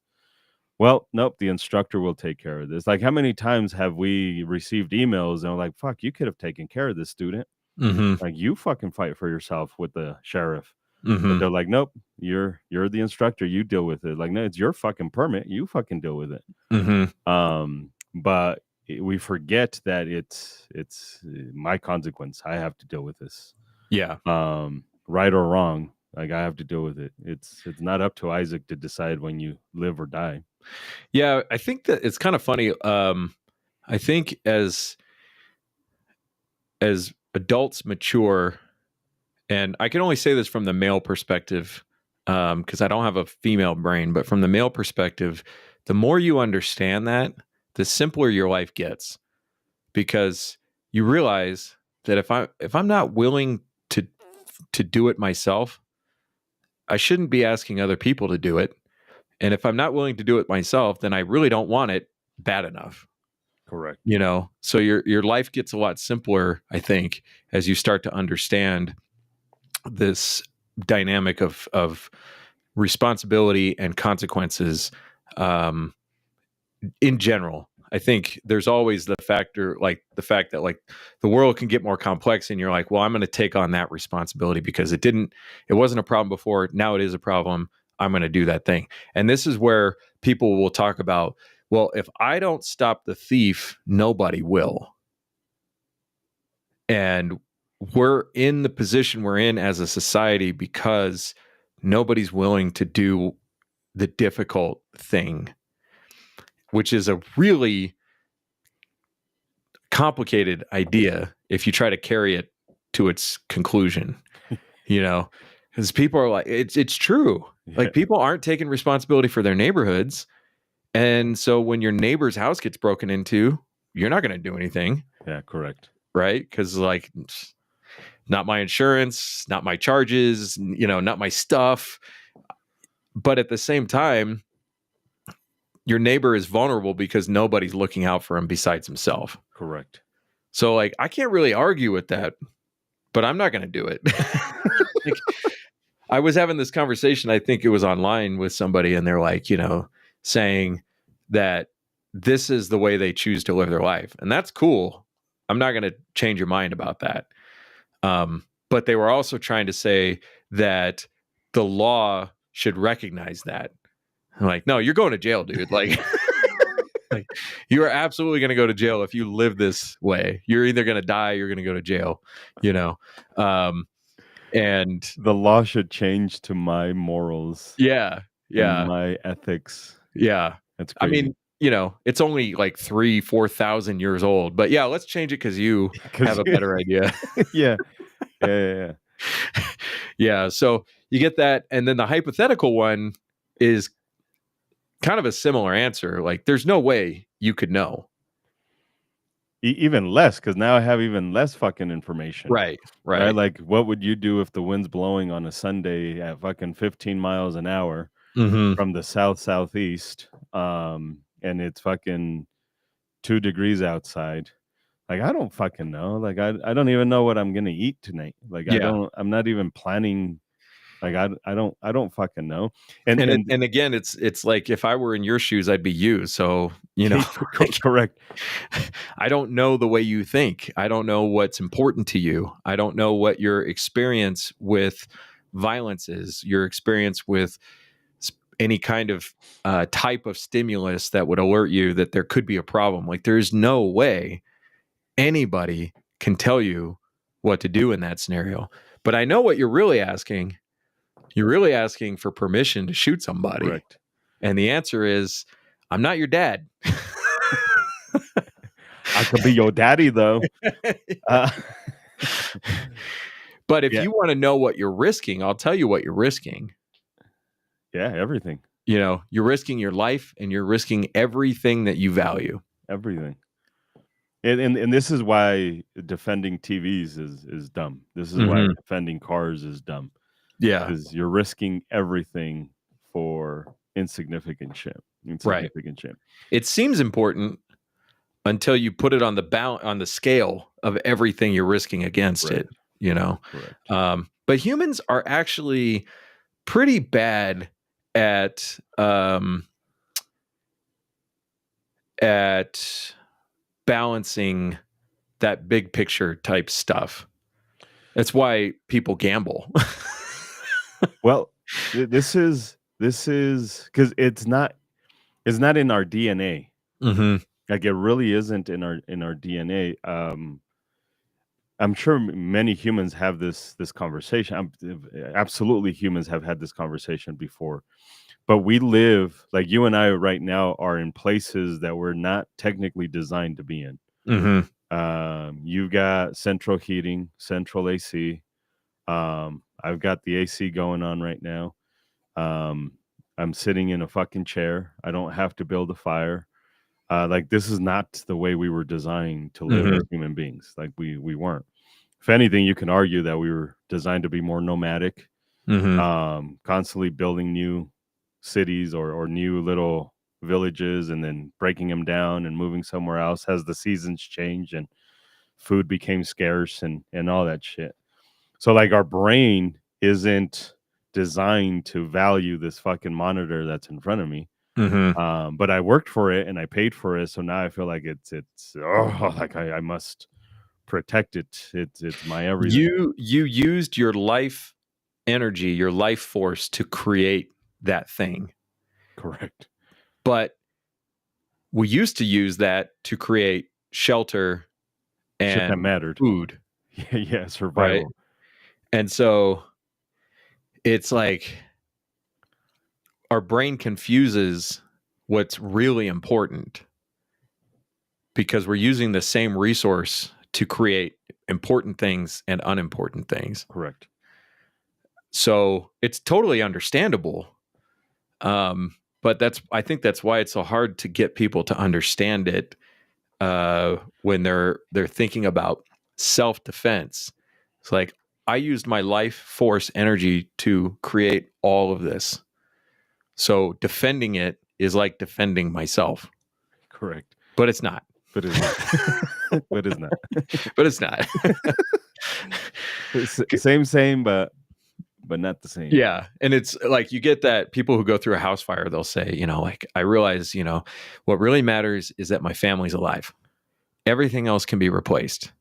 Well, nope, the instructor will take care of this. Like, how many times have we received emails and we're like, fuck, you could have taken care of this student. Mm-hmm. Like, you fucking fight for yourself with the sheriff. But Mm-hmm. they're like, nope, you're the instructor. You deal with it. Like, no, it's your fucking permit. You fucking deal with it. Mm-hmm. But we forget that it's my consequence. I have to deal with this. Yeah. Right or wrong, like I have to deal with it. It's not up to Isaac to decide when you live or die. Yeah. I think that it's kind of funny. I think as adults mature, and I can only say this from the male perspective, because I don't have a female brain, but from the male perspective, the more you understand that, the simpler your life gets, because you realize that if I'm not willing to do it myself, I shouldn't be asking other people to do it. And if I'm not willing to do it myself, then I really don't want it bad enough. Correct. So your life gets a lot simpler, I think, as you start to understand this dynamic of responsibility and consequences in general. I think there's always the fact that like the world can get more complex and you're like, well, I'm going to take on that responsibility because it wasn't a problem before. Now it is a problem. I'm going to do that thing. And this is where people will talk about, well, if I don't stop the thief, nobody will. And we're in the position we're in as a society because nobody's willing to do the difficult thing, which is a really complicated idea if you try to carry it to its conclusion, because people are like, it's true. Yeah. Like people aren't taking responsibility for their neighborhoods. And so when your neighbor's house gets broken into, you're not going to do anything. Yeah, correct. Right? Because like, not my insurance, not my charges, not my stuff. But at the same time, your neighbor is vulnerable because nobody's looking out for him besides himself. Correct. So like, I can't really argue with that, but I'm not going to do it. Like, I was having this conversation, I think it was online with somebody, and they're like, saying that this is the way they choose to live their life. And that's cool. I'm not going to change your mind about that. But they were also trying to say that the law should recognize that. I'm like, no, you're going to jail, dude. Like, like you are absolutely going to go to jail if you live this way. You're either going to die, or you're going to go to jail, and the law should change to my morals. Yeah. and Yeah. my ethics. Yeah. That's I crazy. mean, it's only like 3,000-4,000 years old, but yeah, let's change it because you have Because a better idea. yeah, yeah. Yeah. So you get that. And then the hypothetical one is kind of a similar answer. Like, there's no way you could know. Even less, because now I have even less fucking information. Right. Right? Like, what would you do if the wind's blowing on a Sunday at fucking 15 miles an hour Mm-hmm. from the southeast, and it's fucking 2 degrees outside? Like, I don't fucking know. Like, I don't even know what I'm gonna eat tonight. Like, Yeah. I'm not even planning. Like, I don't fucking know. And And again, it's like if I were in your shoes, I'd be you. So, like, correct. I don't know the way you think. I don't know what's important to you. I don't know what your experience with violence is, your experience with any kind of type of stimulus that would alert you that there could be a problem. Like, there's no way anybody can tell you what to do in that scenario. But I know what you're really asking. You're really asking for permission to shoot somebody. Correct. And the answer is, I'm not your dad. I could be your daddy, though. But if you want to know what you're risking, I'll tell you what you're risking. Yeah, everything. You're risking your life, and you're risking everything that you value. Everything. And this is why defending TVs is dumb. This is why defending cars is dumb. Yeah. Because you're risking everything for insignificant shit. Insignificant shit. It seems important until you put it on the scale of everything you're risking against it, Correct. But humans are actually pretty bad at balancing that big picture type stuff. That's why people gamble. Well, this is because it's not in our DNA. Mm-hmm. Like, it really isn't in our DNA. I'm sure many humans have this conversation. Absolutely, humans have had this conversation before. But we live, like you and I right now, are in places that we're not technically designed to be in. Mm-hmm. You've got central heating, central AC. I've got the AC going on right now. I'm sitting in a fucking chair. I don't have to build a fire. Like, this is not the way we were designed to live as human beings. Like, we weren't. If anything, you can argue that we were designed to be more nomadic, constantly building new cities or new little villages and then breaking them down and moving somewhere else as the seasons change and food became scarce and all that shit. So, like, our brain isn't designed to value this fucking monitor that's in front of me. But I worked for it and I paid for it, so now I feel like it's like I must protect it. It's my everything. You used your life energy, your life force to create that thing. Correct. But we used to use that to create shelter and shit that mattered. Food. Yeah, survival. Right? And so it's like our brain confuses what's really important because we're using the same resource to create important things and unimportant things. Correct. So it's totally understandable. But I think that's why it's so hard to get people to understand it when they're thinking about self-defense. It's like, I used my life force energy to create all of this. So defending it is like defending myself. Correct. But it's not. But it's not. But it's not. But it's not. Same, but not the same. Yeah. And it's like, you get that people who go through a house fire, they'll say, like, I realize, what really matters is that my family's alive. Everything else can be replaced.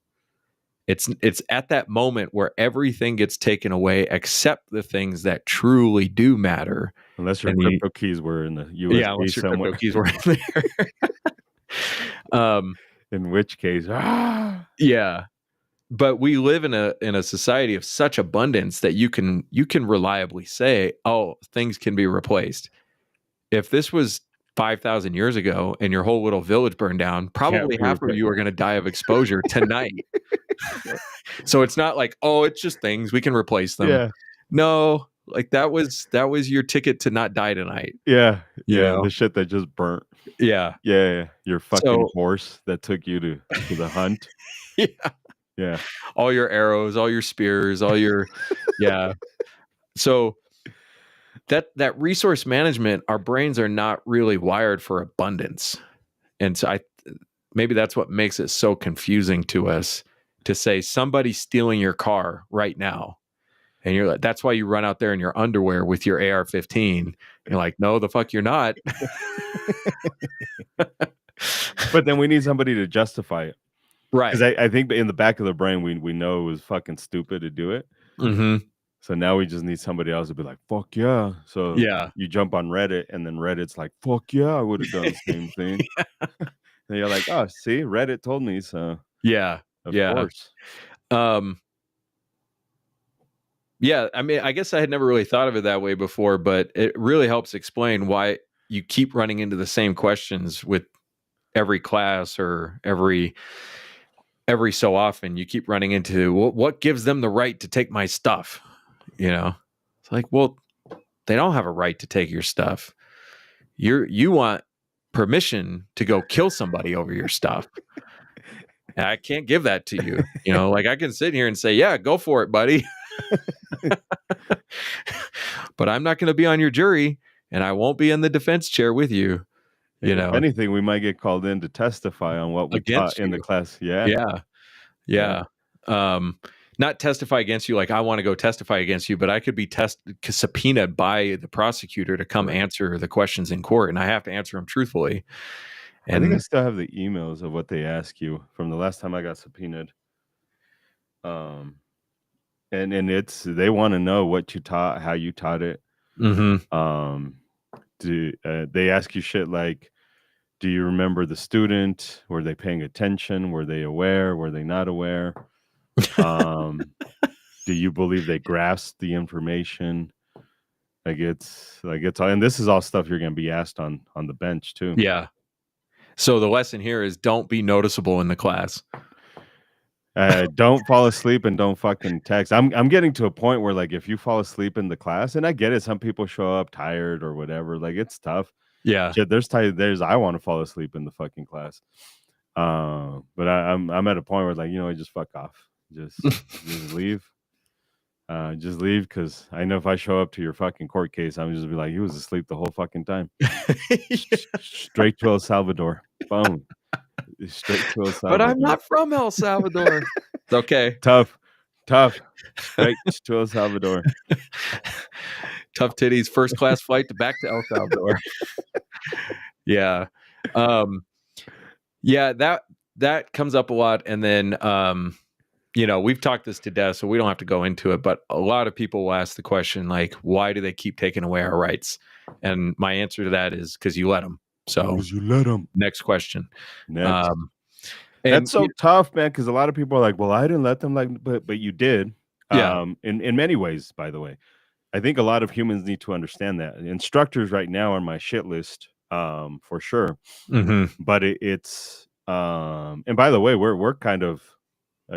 It's at that moment where everything gets taken away except the things that truly do matter. Unless your crypto keys were in the USB unless your somewhere. Crypto keys were in there. In which case, yeah. but we live in a society of such abundance that you can reliably say, oh, things can be replaced. If this was 5,000 years ago and your whole little village burned down, probably half of you are going to die of exposure tonight. So it's not like, oh, it's just things, we can replace them. Yeah. No, like that was your ticket to not die tonight. Yeah. You Yeah. know? The shit that just burnt. Yeah. Yeah. Your fucking So- horse that took you to the hunt. Yeah. Yeah. All your arrows, all your spears, all your yeah. So that resource management, our brains are not really wired for abundance. And so maybe that's what makes it so confusing to us to say somebody's stealing your car right now. And you're like, that's why you run out there in your underwear with your AR-15. You're like, no, the fuck you're not. But then we need somebody to justify it. Right. Because I think in the back of the brain, we know it was fucking stupid to do it. Mm-hmm. So now we just need somebody else to be like, fuck yeah. So Yeah. you jump on Reddit, and then Reddit's like, fuck yeah, I would have done the same thing. And you're like, oh, see, Reddit told me so. Yeah. Of Yeah. course. Yeah, I mean, I guess I had never really thought of it that way before, but it really helps explain why you keep running into the same questions with every class or every so often. You keep running into what gives them the right to take my stuff. You know, it's like, well, they don't have a right to take your stuff. You want permission to go kill somebody over your stuff. And I can't give that to you. You know, like I can sit here and say, yeah, go for it, buddy. But I'm not going to be on your jury, and I won't be in the defense chair with you. You know, if anything, we might get called in to testify on what we taught in the class. Yeah. Not testify against you like I want to go testify against you, but I could be subpoenaed by the prosecutor to come answer the questions in court, and I have to answer them truthfully. And I think I still have the emails of what they ask you from the last time I got subpoenaed. And it's, they want to know what you taught, how you taught it. Mm-hmm. They ask you shit like, do you remember the student? Were they paying attention? Were they aware? Were they not aware? Do you believe they grasped the information? It's all, and this is all stuff you're going to be asked on the bench too. Yeah. So the lesson here is don't be noticeable in the class. Don't fall asleep and don't fucking text. I'm getting to a point where, like, if you fall asleep in the class, and I get it, some people show up tired or whatever, like it's tough. Yeah. Shit, I want to fall asleep in the fucking class. But I'm at a point where, like, you know, I just fuck off. Just leave. Just leave, because I know if I show up to your fucking court case, I'm just be like, he was asleep the whole fucking time. Straight to El Salvador. Boom. Straight to El Salvador. But I'm not from El Salvador. It's okay. Tough. Straight to El Salvador. Tough titties. First class flight back to El Salvador. Yeah. Yeah, that comes up a lot. And then you know, we've talked this to death, so we don't have to go into it, but a lot of people will ask the question, like, why do they keep taking away our rights? And my answer to that is because you let them. So you let them. Next question. Next. That's so tough, man, because a lot of people are like, well, I didn't let them, like, but you did. Yeah. In many ways, by the way. I think a lot of humans need to understand that. Instructors right now are my shit list, for sure. Mm-hmm. But it's and by the way, we're kind of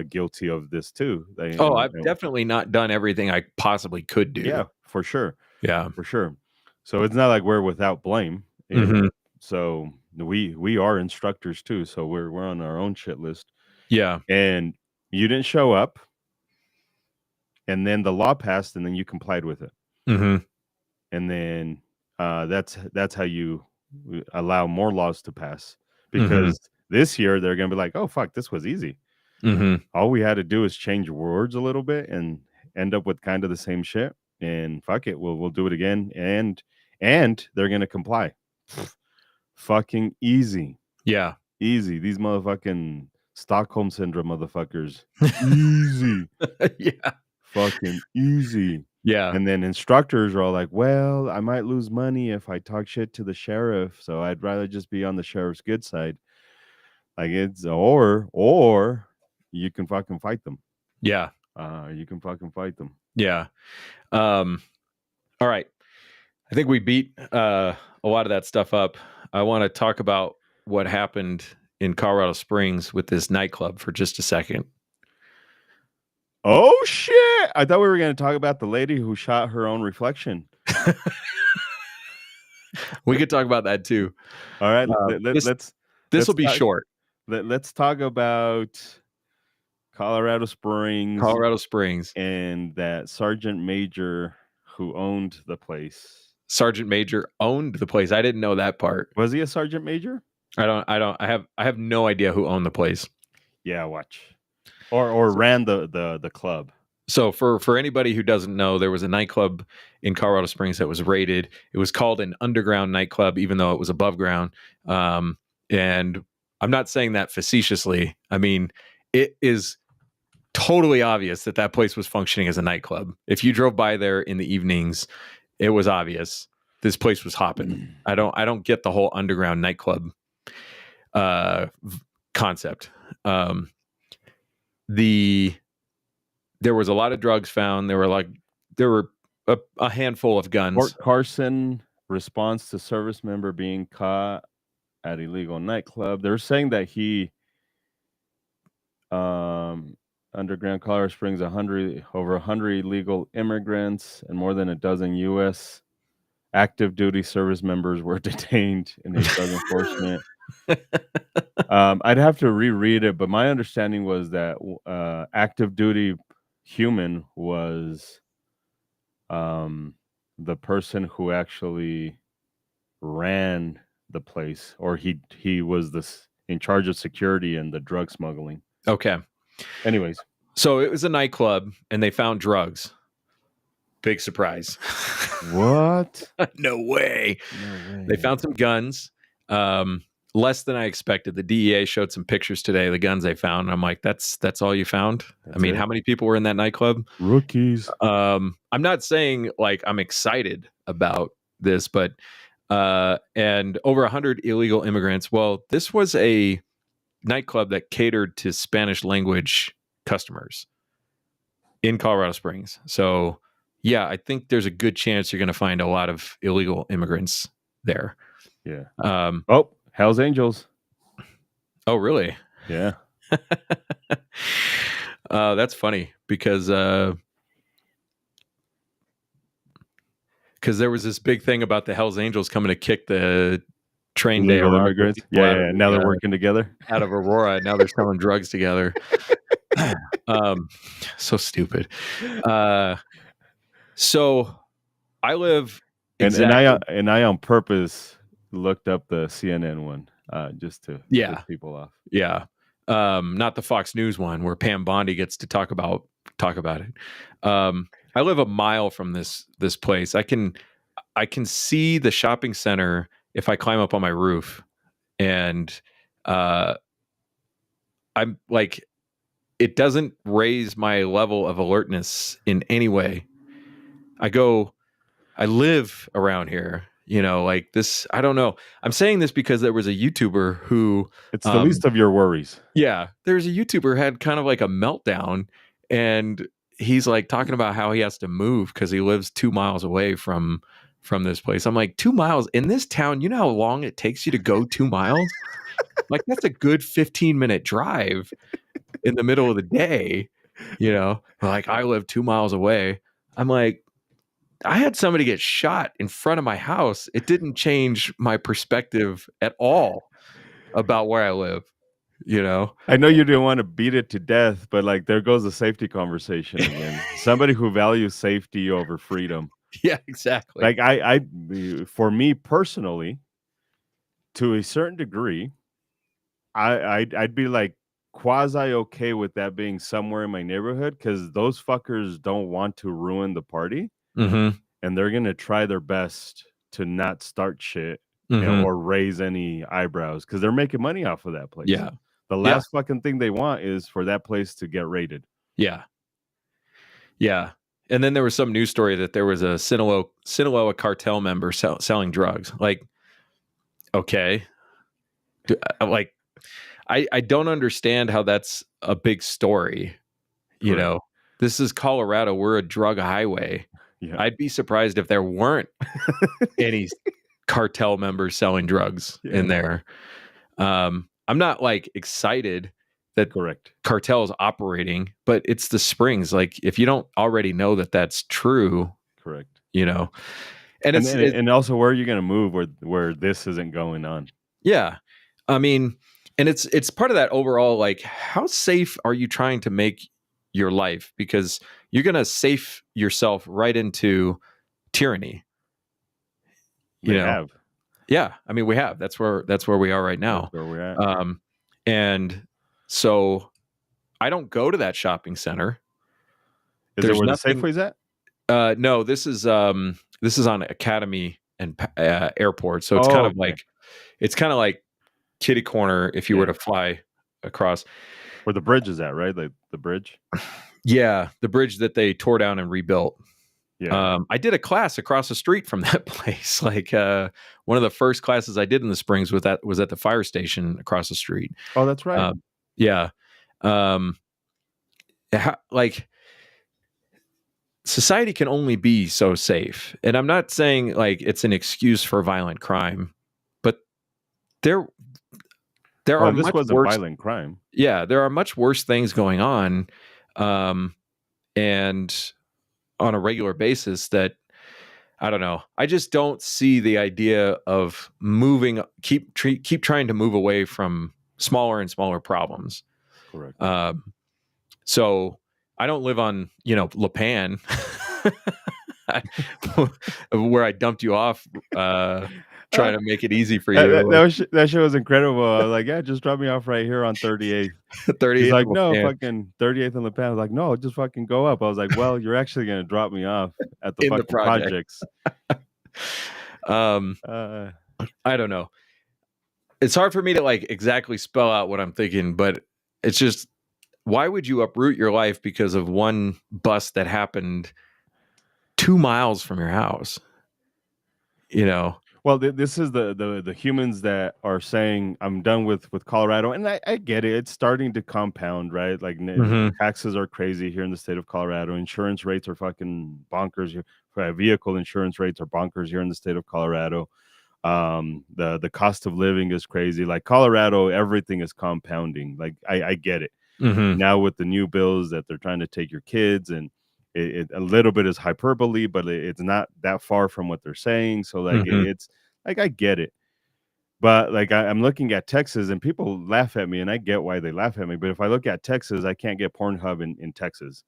guilty of this too. I've definitely not done everything I possibly could do. Yeah, for sure. Yeah, for sure. So it's not like we're without blame. Mm-hmm. So we are instructors too. So we're on our own shit list. Yeah. And you didn't show up, and then the law passed, and then you complied with it. Mm-hmm. And then that's how you allow more laws to pass, because this year they're gonna be like, oh fuck, this was easy. All we had to do is change words a little bit and end up with kind of the same shit, and fuck it, we'll do it again, and they're gonna comply. Fucking easy. Yeah, easy. These motherfucking Stockholm syndrome motherfuckers. Easy. Yeah, fucking easy. Yeah. And then instructors are all like, well, I might lose money if I talk shit to the sheriff, so I'd rather just be on the sheriff's good side. Like, it's or you can fucking fight them. Yeah. You can fucking fight them. Yeah. All right. I think we beat a lot of that stuff up. I want to talk about what happened in Colorado Springs with this nightclub for just a second. Oh shit! I thought we were going to talk about the lady who shot her own reflection. We could talk about that too. All right, this will be short. Let's talk about Colorado Springs, and that sergeant major who owned the place. Sergeant major owned the place. I didn't know that part. Was he a sergeant major? I have no idea who owned the place. Yeah, watch. Or ran the club. So for anybody who doesn't know, there was a nightclub in Colorado Springs that was raided. It was called an underground nightclub, even though it was above ground. And I'm not saying that facetiously. I mean, it is totally obvious that place was functioning as a nightclub. If you drove by there in the evenings, it was obvious this place was hopping. I don't get the whole underground nightclub concept. There was a lot of drugs found. There were a handful of guns. Fort Carson response to service member being caught at illegal nightclub. They're saying that he underground Colorado Springs, over 100 illegal immigrants and more than a dozen U.S. active duty service members were detained in his drug enforcement. I'd have to reread it, but my understanding was that active duty human was the person who actually ran the place, or he was in charge of security and the drug smuggling. Okay. Anyways, so it was a nightclub and they found drugs. Big surprise. What? No way. They found some guns. Less than I expected. The DEA showed some pictures today, the guns they found. And I'm like, that's all you found? I mean, how many people were in that nightclub? Rookies. I'm not saying like I'm excited about this, but and over 100 illegal immigrants. Well, this was a nightclub that catered to Spanish language customers in Colorado Springs. So yeah, I think there's a good chance you're going to find a lot of illegal immigrants there. Yeah. Hell's Angels. Oh, really? Yeah. That's funny because there was this big thing about the Hell's Angels coming to kick the train day immigrants. Yeah. Now they're working together out of Aurora. Now they're selling drugs together. So stupid. So I live exactly. And I on purpose looked up the CNN one just to piss people off. Yeah. Not the Fox News one where Pam Bondi gets to talk about it. I live a mile from this place. I can see the shopping center if I climb up on my roof, and I'm like, it doesn't raise my level of alertness in any way. I live around here, like this. I don't know. I'm saying this because there was a YouTuber who it's the least of your worries. Yeah. There's a YouTuber had kind of like a meltdown, and he's like talking about how he has to move because he lives 2 miles away from this place. I'm like, 2 miles in this town. You know how long it takes you to go 2 miles? Like that's a good 15-minute drive in the middle of the day, like I live 2 miles away. I'm like, I had somebody get shot in front of my house. It didn't change my perspective at all about where I live. I know you didn't want to beat it to death, but like there goes the safety conversation again. Somebody who values safety over freedom. Yeah, exactly. Like I for me personally, to a certain degree, I'd be like quasi okay with that being somewhere in my neighborhood because those fuckers don't want to ruin the party. Mm-hmm. And they're going to try their best to not start shit or raise any eyebrows because they're making money off of that place. Yeah. The last fucking thing they want is for that place to get raided. Yeah. Yeah. And then there was some news story that there was a Sinaloa cartel member selling drugs. Like, okay. I don't understand how that's a big story. You Correct. know, this is Colorado. We're a drug highway. Yeah. I'd be surprised if there weren't any cartel members selling drugs in Yeah. there. I'm not like excited that Correct. cartels operating, but it's the Springs. Like if you don't already know that that's true, Correct. you know, and And it's then, and also, where are you going to move where this isn't going on? yeah. I mean, and it's part of that overall, like, how safe are you trying to make your life? Because you're going to safe yourself right into tyranny. You They know, have. yeah. I mean, we have. That's where we are right now. That's where we're at. And so I don't go to that shopping center. Is it where the Safeway's at? No, this is on Academy and Airport. So it's kind of okay. like kitty corner if you were to fly across. Where the bridge is at, right? Like the bridge? Yeah, the bridge that they tore down and rebuilt. Yeah. I did a class across the street from that place. Like one of the first classes I did in the Springs was at the fire station across the street. Oh, that's right. Yeah. Like society can only be so safe. And I'm not saying like it's an excuse for violent crime, but there are this much was worse a violent crime. Yeah, there are much worse things going on. And on a regular basis that I don't know. I just don't see the idea of keep trying to move away from smaller and smaller problems. Correct. So I don't live on, La Pan, where I dumped you off, trying to make it easy for you. That show was incredible. I was like, yeah, just drop me off right here on 38th. 38th. He's like, no, fucking 38th on the pan. I was like, no, just fucking go up. I was like, well, you're actually gonna drop me off at the fucking projects. I don't know. It's hard for me to like exactly spell out what I'm thinking, but it's just, why would you uproot your life because of one bust that happened 2 miles from your house? Well, this is the humans that are saying I'm done with Colorado, and I get it. It's starting to compound, right? Like taxes are crazy here in the state of Colorado. Insurance rates are fucking bonkers. Vehicle insurance rates are bonkers here in the state of Colorado. The cost of living is crazy. Like Colorado, everything is compounding. Like I get it. Now with the new bills that they're trying to take your kids, and it a little bit is hyperbole, but it's not that far from what they're saying. So like it's like I get it, but like I'm looking at Texas, and people laugh at me, and I get why they laugh at me. But if I look at Texas, I can't get Pornhub in Texas.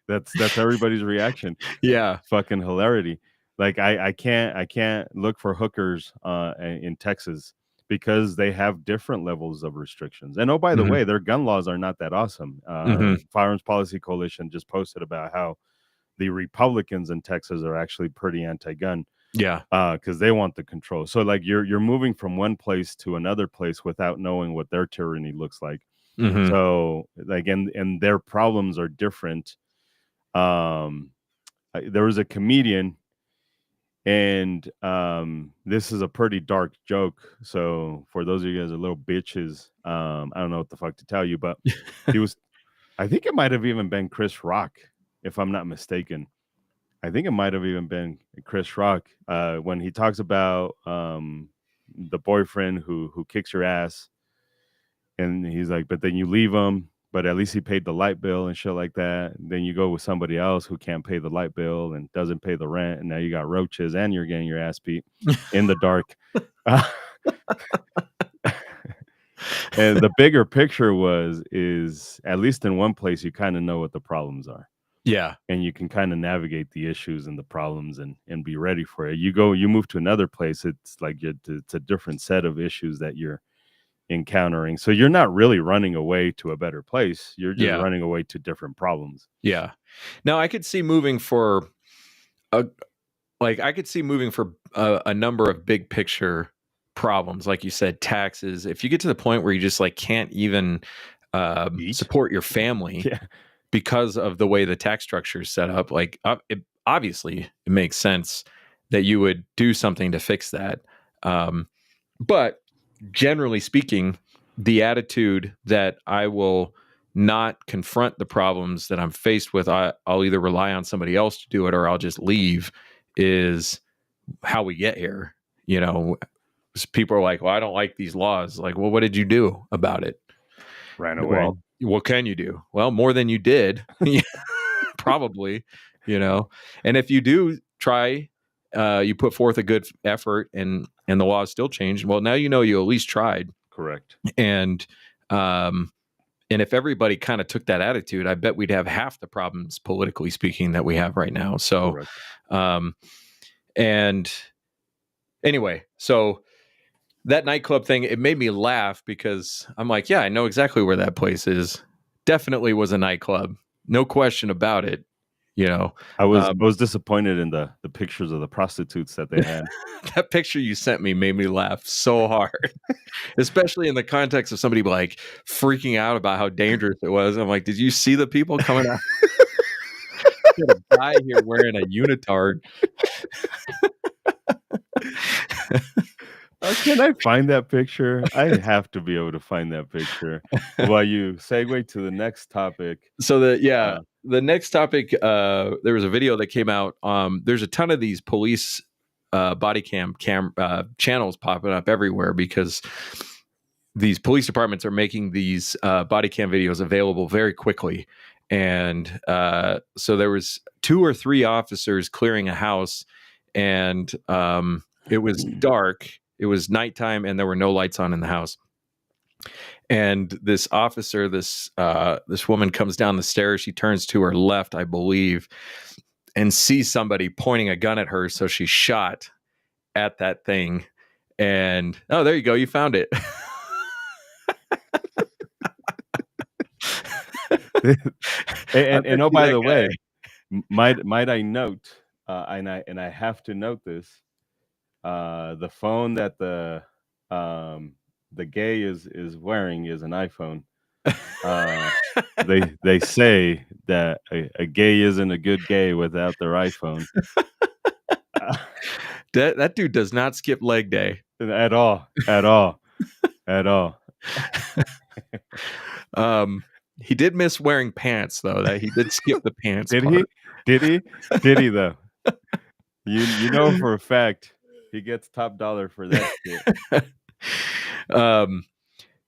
That's everybody's reaction. Yeah, fucking hilarity. Like I can't look for hookers in Texas, because they have different levels of restrictions. And oh, by the way, their gun laws are not that awesome. Firearms Policy Coalition just posted about how the Republicans in Texas are actually pretty anti-gun. Yeah. Because they want the control. So like you're moving from one place to another place without knowing what their tyranny looks like. So like, and their problems are different. There was a comedian, and this is a pretty dark joke. So for those of you guys are little bitches, I don't know what the fuck to tell you, but I think it might have even been Chris Rock, if I'm not mistaken. I think it might have even been Chris Rock when he talks about the boyfriend who kicks your ass, and he's like, but then you leave him, but at least he paid the light bill and shit like that. And then you go with somebody else who can't pay the light bill and doesn't pay the rent, and now you got roaches and you're getting your ass beat in the dark. And the bigger picture is at least in one place you kind of know what the problems are. Yeah. And you can kind of navigate the issues and the problems and be ready for it. You move to another place, it's like it's a different set of issues that you're encountering. So you're not really running away to a better place. You're just running away to different problems. Yeah. Now I could see moving for a number of big picture problems. Like you said, taxes. If you get to the point where you just like can't even support your family because of the way the tax structure is set up, like obviously it makes sense that you would do something to fix that. But generally speaking, the attitude that I will not confront the problems that I'm faced with, I'll either rely on somebody else to do it or I'll just leave, is how we get here. You know, people are like, well, I don't like these laws. Like, well, what did you do about it? Ran away. Well, what can you do? Well, more than you did, probably, you know. And if you do try, you put forth a good effort and the law is still changed. Well, now you know you at least tried. Correct. And if everybody kind of took that attitude, I bet we'd have half the problems politically speaking that we have right now. So, Correct. And anyway, so that nightclub thing, it made me laugh because I'm like, yeah, I know exactly where that place is. Definitely was a nightclub. No question about it. You know, I was disappointed in the pictures of the prostitutes that they had. That picture you sent me made me laugh so hard, especially in the context of somebody like freaking out about how dangerous it was. I'm like, did you see the people coming out? Got a guy here wearing a unitard. Can I find that picture? I have to be able to find that picture while you segue to the next topic. So the next topic, there was a video that came out. There's a ton of these police body cam channels popping up everywhere because these police departments are making these body cam videos available very quickly. And so there was 2 or 3 officers clearing a house, and it was dark. It was nighttime, and there were no lights on in the house. And this officer, this woman comes down the stairs. She turns to her left, I believe, and sees somebody pointing a gun at her. So she shot at that thing. And oh, there you go. You found it. and oh, by the way, might I note, and I have to note this, the phone that the gay is wearing is an iPhone. They say that a gay isn't a good gay without their iPhone. That dude does not skip leg day at all. He did miss wearing pants though. That he did skip the pants. Did part. he? Did he though? You know for a fact he gets top dollar for that shit.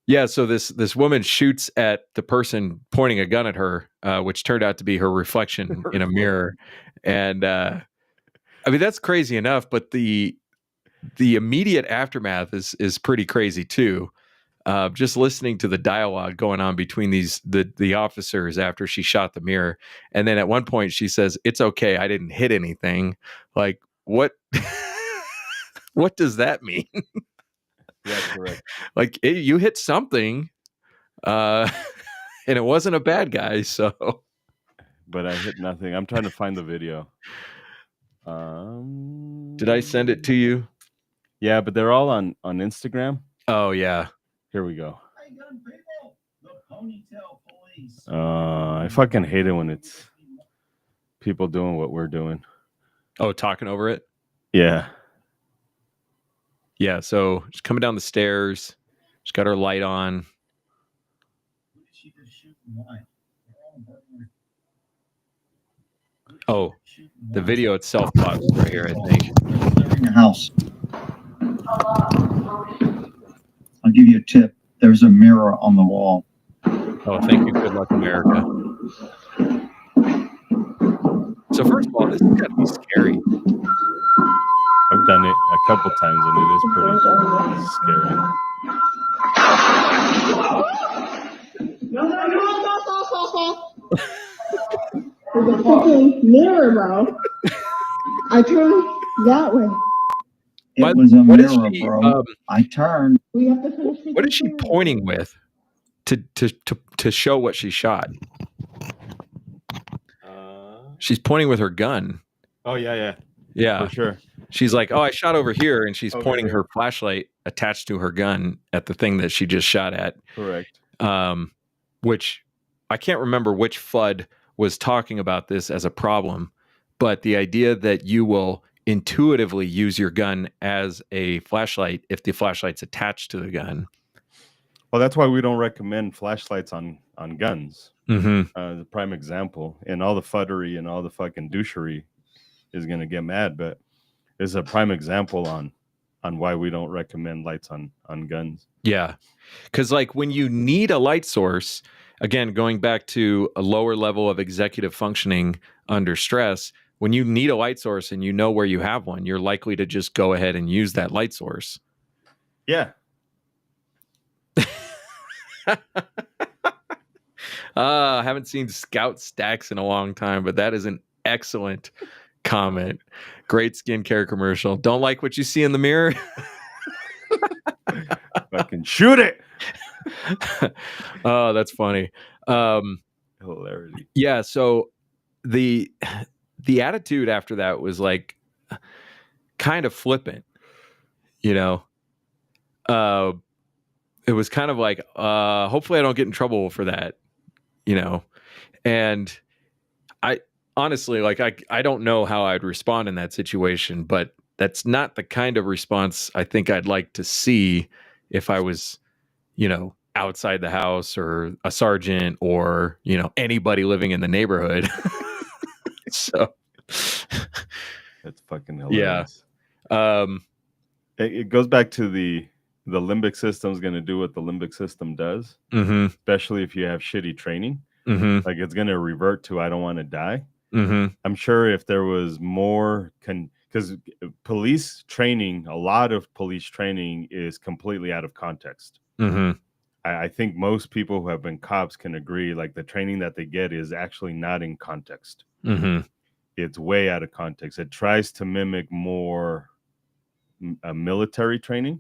Yeah, so this woman shoots at the person pointing a gun at her, which turned out to be her reflection in a mirror. And I mean, that's crazy enough, but the immediate aftermath is pretty crazy too. Just listening to the dialogue going on between the officers after she shot the mirror. And then at one point she says, "It's okay, I didn't hit anything." Like, what what does that mean? Yeah, correct. Like, you hit something, and it wasn't a bad guy. So, but I hit nothing. I'm trying to find the video. Did I send it to you? Yeah, but they're all on Instagram. Oh yeah. Here we go. Hey, young people, the Ponytail Police. I fucking hate it when it's people doing what we're doing. Oh, talking over it? Yeah. Yeah, so she's coming down the stairs. She's got her light on. Oh, the video itself pops right here, I think. Clearing a house. I'll give you a tip. There's a mirror on the wall. Oh, thank you. Good luck, America. So first of all, this has got to be scary. I've done it a couple times, and it is pretty scary. There's a fucking mirror, bro. I turned that way. It was a mirror, bro. I turned. We have to finish. What is she pointing with to show what she shot? She's pointing with her gun. Oh yeah. Yeah, for sure. She's like, "Oh, I shot over here," and she's over pointing here. her flashlight attached to her gun at the thing that she just shot at. Correct. Which I can't remember which FUD was talking about this as a problem, but the idea that you will intuitively use your gun as a flashlight if the flashlight's attached to the gun. Well, that's why we don't recommend flashlights on guns. Mm-hmm. The prime example, and all the fuddery and all the fucking douchery is gonna get mad, but it's a prime example on why we don't recommend lights on guns. Yeah. Because like when you need a light source, again, going back to a lower level of executive functioning under stress, when you need a light source and you know where you have one, you're likely to just go ahead and use that light source. Yeah. I haven't seen Scout Stacks in a long time, but that is an excellent comment. Great skincare commercial. Don't like what you see in the mirror? Fucking shoot it. Oh, that's funny. Hilarity. Yeah, so the attitude after that was like kind of flippant, you know. It was kind of like, hopefully I don't get in trouble for that, you know. And I honestly, like, I don't know how I'd respond in that situation, but that's not the kind of response I think I'd like to see if I was, you know, outside the house or a sergeant or, you know, anybody living in the neighborhood. So That's fucking hilarious. Yeah. It goes back to the limbic system is going to do what the limbic system does, Mm-hmm. especially if you have shitty training. Mm-hmm. Like it's going to revert to I don't want to die. Mm-hmm. I'm sure if there was more, because police training, a lot of police training is completely out of context. Mm-hmm. I think most people who have been cops can agree, like the training that they get is actually not in context. Mm-hmm. It's way out of context. It tries to mimic more military training,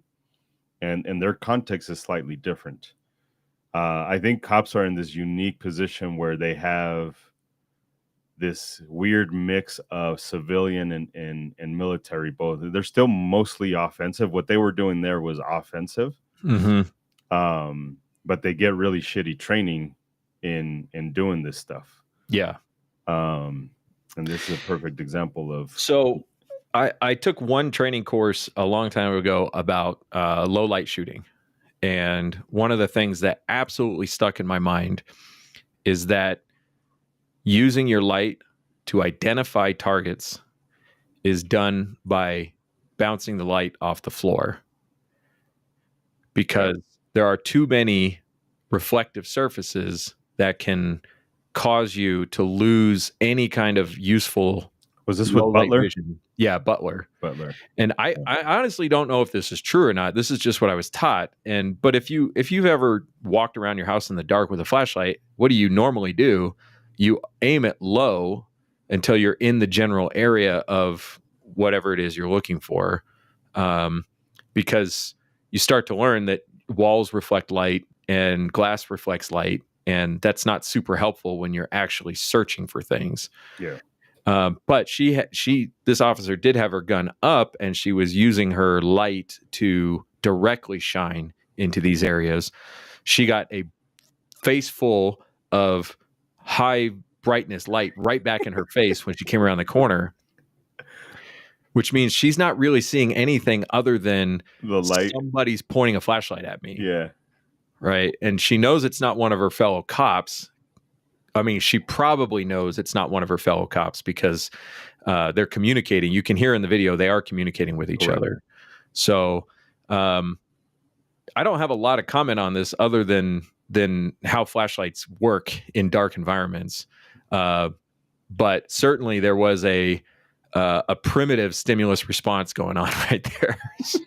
and their context is slightly different. I think cops are in this unique position where they have this weird mix of civilian and military both. They're still mostly offensive. What they were doing there was offensive. Mm-hmm. But they get really shitty training in doing this stuff. Yeah. And this is a perfect example of. So I took one training course a long time ago about low light shooting. And one of the things that absolutely stuck in my mind is that using your light to identify targets is done by bouncing the light off the floor, because there are too many reflective surfaces that can cause you to lose any kind of useful. Was this with Butler? Vision. Yeah, Butler. And I Yeah. I honestly don't know if this is true or not. This is just what I was taught. But if you've ever walked around your house in the dark with a flashlight, what do you normally do? You aim it low until you're in the general area of whatever it is you're looking for, because you start to learn that walls reflect light and glass reflects light, and that's not super helpful when you're actually searching for things. Yeah. But this officer did have her gun up, and she was using her light to directly shine into these areas. She got a face full of high brightness light right back in her face when she came around the corner, which means she's not really seeing anything other than The light. somebody's pointing a flashlight at me. Yeah. Right. And she knows it's not one of her fellow cops. I mean, she probably knows it's not one of her fellow cops because they're communicating. You can hear in the video, they are communicating with each other. So I don't have a lot of comment on this other than how flashlights work in dark environments. But certainly there was a primitive stimulus response going on right there. So,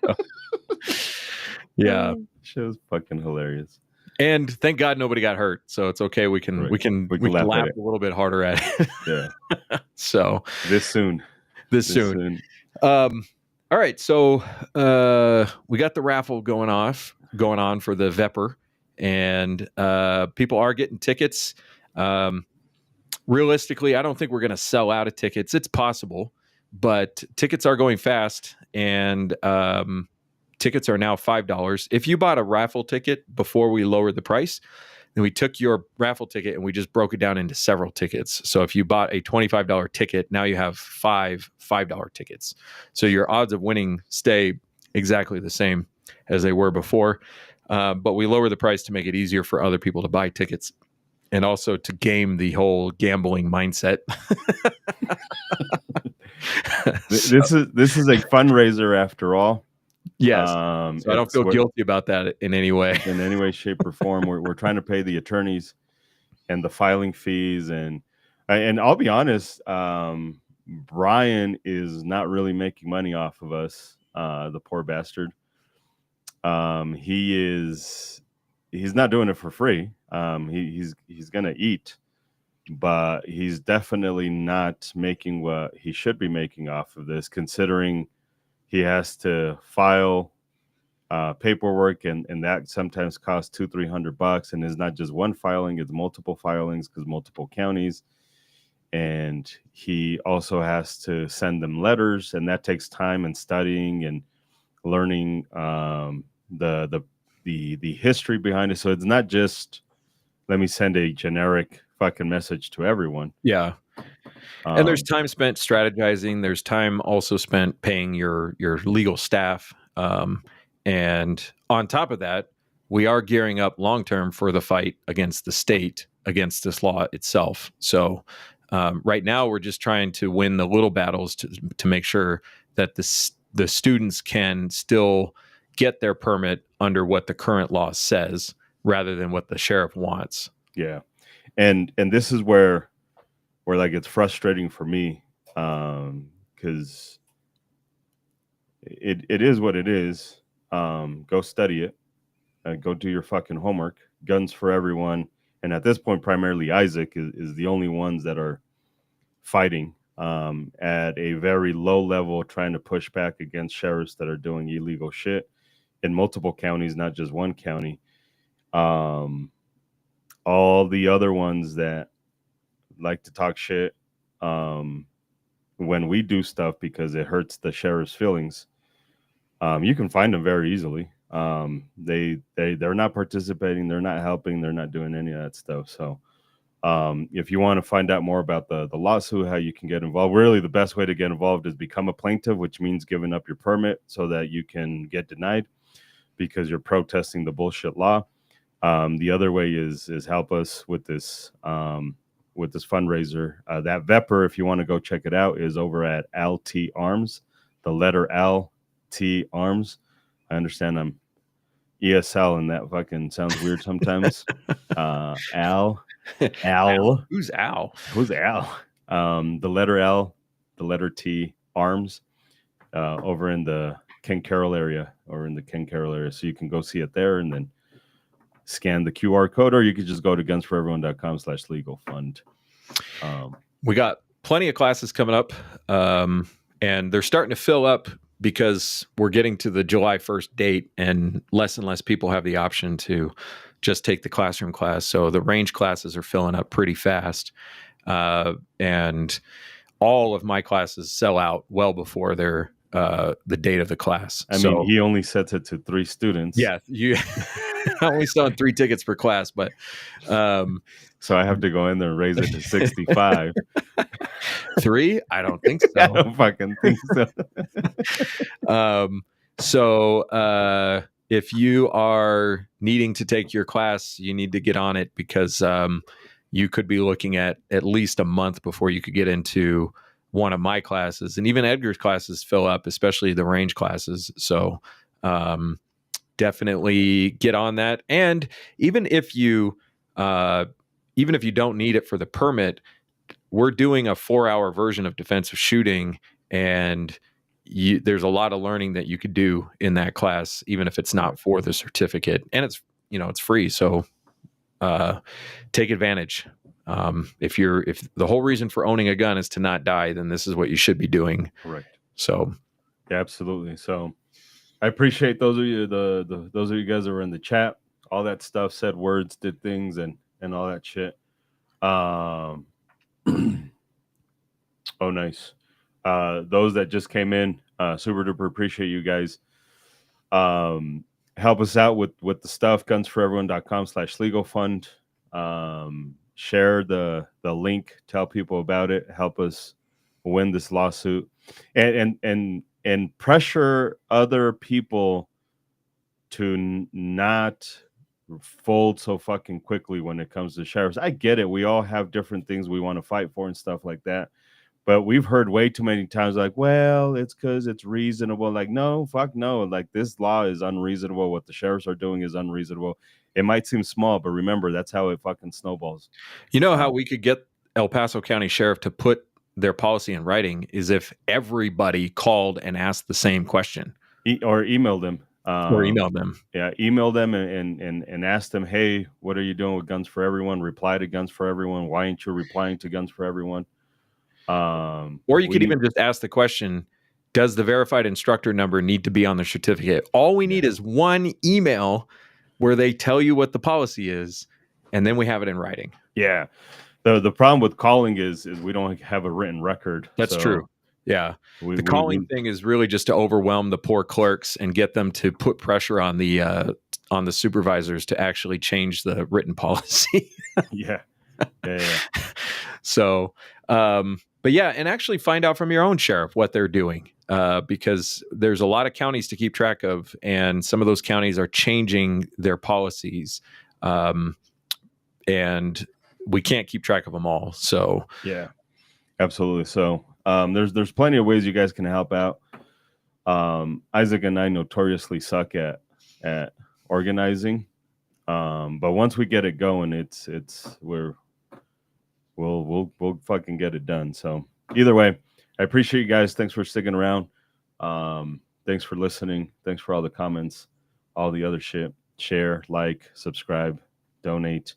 yeah. Show's fucking hilarious. And thank God nobody got hurt, so it's okay. We can laugh a little bit harder at it. Yeah. So This soon. All right, so we got the raffle going on for the Vepr, and people are getting tickets. Realistically, I don't think we're going to sell out of tickets. It's possible, but tickets are going fast, and tickets are now $5. If you bought a raffle ticket before we lowered the price, then we took your raffle ticket and we just broke it down into several tickets. So if you bought a $25 ticket, now you have five $5 tickets. So your odds of winning stay exactly the same as they were before. but we lower the price to make it easier for other people to buy tickets, and also to game the whole gambling mindset. This is a fundraiser after all. Yes. So I don't feel guilty about that in any way. In any way, shape, or form. We're trying to pay the attorneys and the filing fees, and I'll be honest, Brian is not really making money off of us. The poor bastard. He's not doing it for free. He's gonna eat, but he's definitely not making what he should be making off of this, considering he has to file paperwork, and that sometimes costs $200-300, and it's not just one filing, it's multiple filings because multiple counties, and he also has to send them letters, and that takes time and studying and learning the history behind it. So it's not just let me send a generic fucking message to everyone. Yeah. And there's time spent strategizing. There's time also spent paying your legal staff. And on top of that, we are gearing up long-term for the fight against the state, against this law itself. So right now we're just trying to win the little battles to make sure that the students can still get their permit under what the current law says rather than what the sheriff wants. Yeah. And this is where like it's frustrating for me, because it is what it is. Go study it, go do your fucking homework. Guns for everyone, and at this point primarily Isaac is the only ones that are fighting at a very low level, trying to push back against sheriffs that are doing illegal shit in multiple counties, not just one county. All the other ones that like to talk shit when we do stuff because it hurts the sheriff's feelings, you can find them very easily. They're not participating, they're not helping, they're not doing any of that stuff. So if you want to find out more about the lawsuit, how you can get involved, really the best way to get involved is become a plaintiff, which means giving up your permit so that you can get denied because you're protesting the bullshit law. The other way is help us with this fundraiser. That Vepper, if you want to go check it out, is over at LT Arms, the letter LT Arms. I understand I'm ESL and that fucking sounds weird sometimes. Al. Who's Al? The letter L, the letter T, Arms, over in the Ken Carroll area, so you can go see it there and then scan the QR code, or you could just go to gunsforeveryone.com/legal fund. We got plenty of classes coming up, and they're starting to fill up because we're getting to the July 1st date, and less people have the option to just take the classroom class. So the range classes are filling up pretty fast, and all of my classes sell out well before the date of the class. I mean, he only sets it to 3 students. Yeah, you only selling 3 tickets per class, but so I have to go in there and raise it to 65. 3? I don't think so. I don't fucking think so. So if you are needing to take your class, you need to get on it because you could be looking at least a month before you could get into one of my classes. And even Edgar's classes fill up, especially the range classes. So definitely get on that. And even if you don't need it for the permit, we're doing a 4-hour version of defensive shooting, and there's a lot of learning that you could do in that class, even if it's not for the certificate, and it's free. So take advantage. If the whole reason for owning a gun is to not die, then this is what you should be doing. Right. So yeah, absolutely. So I appreciate those of you, those of you guys that were in the chat, all that stuff, said words, did things, and all that shit. Oh, nice. Those that just came in, super duper appreciate you guys. Help us out with the stuff, gunsforeveryone.com/legal fund. Share the link, tell people about it, help us win this lawsuit, and pressure other people to not fold so fucking quickly when it comes to sheriffs. I get it. We all have different things we want to fight for and stuff like that. But we've heard way too many times like, well, it's because it's reasonable. Like, no, fuck no. Like, this law is unreasonable. What the sheriffs are doing is unreasonable. It might seem small, but remember, that's how it fucking snowballs. You know how we could get El Paso County Sheriff to put their policy in writing is if everybody called and asked the same question. Or email them. Or email them. Yeah, email them and ask them, hey, what are you doing with Guns for Everyone? Reply to Guns for Everyone. Why aren't you replying to Guns for Everyone? Or you could even just ask the question, does the verified instructor number need to be on the certificate? All we need is one email where they tell you what the policy is, and then we have it in writing. Yeah. The problem with calling is we don't have a written record. That's true. Yeah. The calling thing is really just to overwhelm the poor clerks and get them to put pressure on the supervisors to actually change the written policy. Yeah. So, but yeah, and actually find out from your own sheriff what they're doing, because there's a lot of counties to keep track of, and some of those counties are changing their policies, and we can't keep track of them all. So yeah, absolutely. So there's plenty of ways you guys can help out. Isaac and I notoriously suck at organizing, but once we get it going, we'll fucking get it done. So either way, I appreciate you guys. Thanks for sticking around. Thanks for listening. Thanks for all the comments, all the other shit. Share, like, subscribe, donate,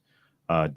download.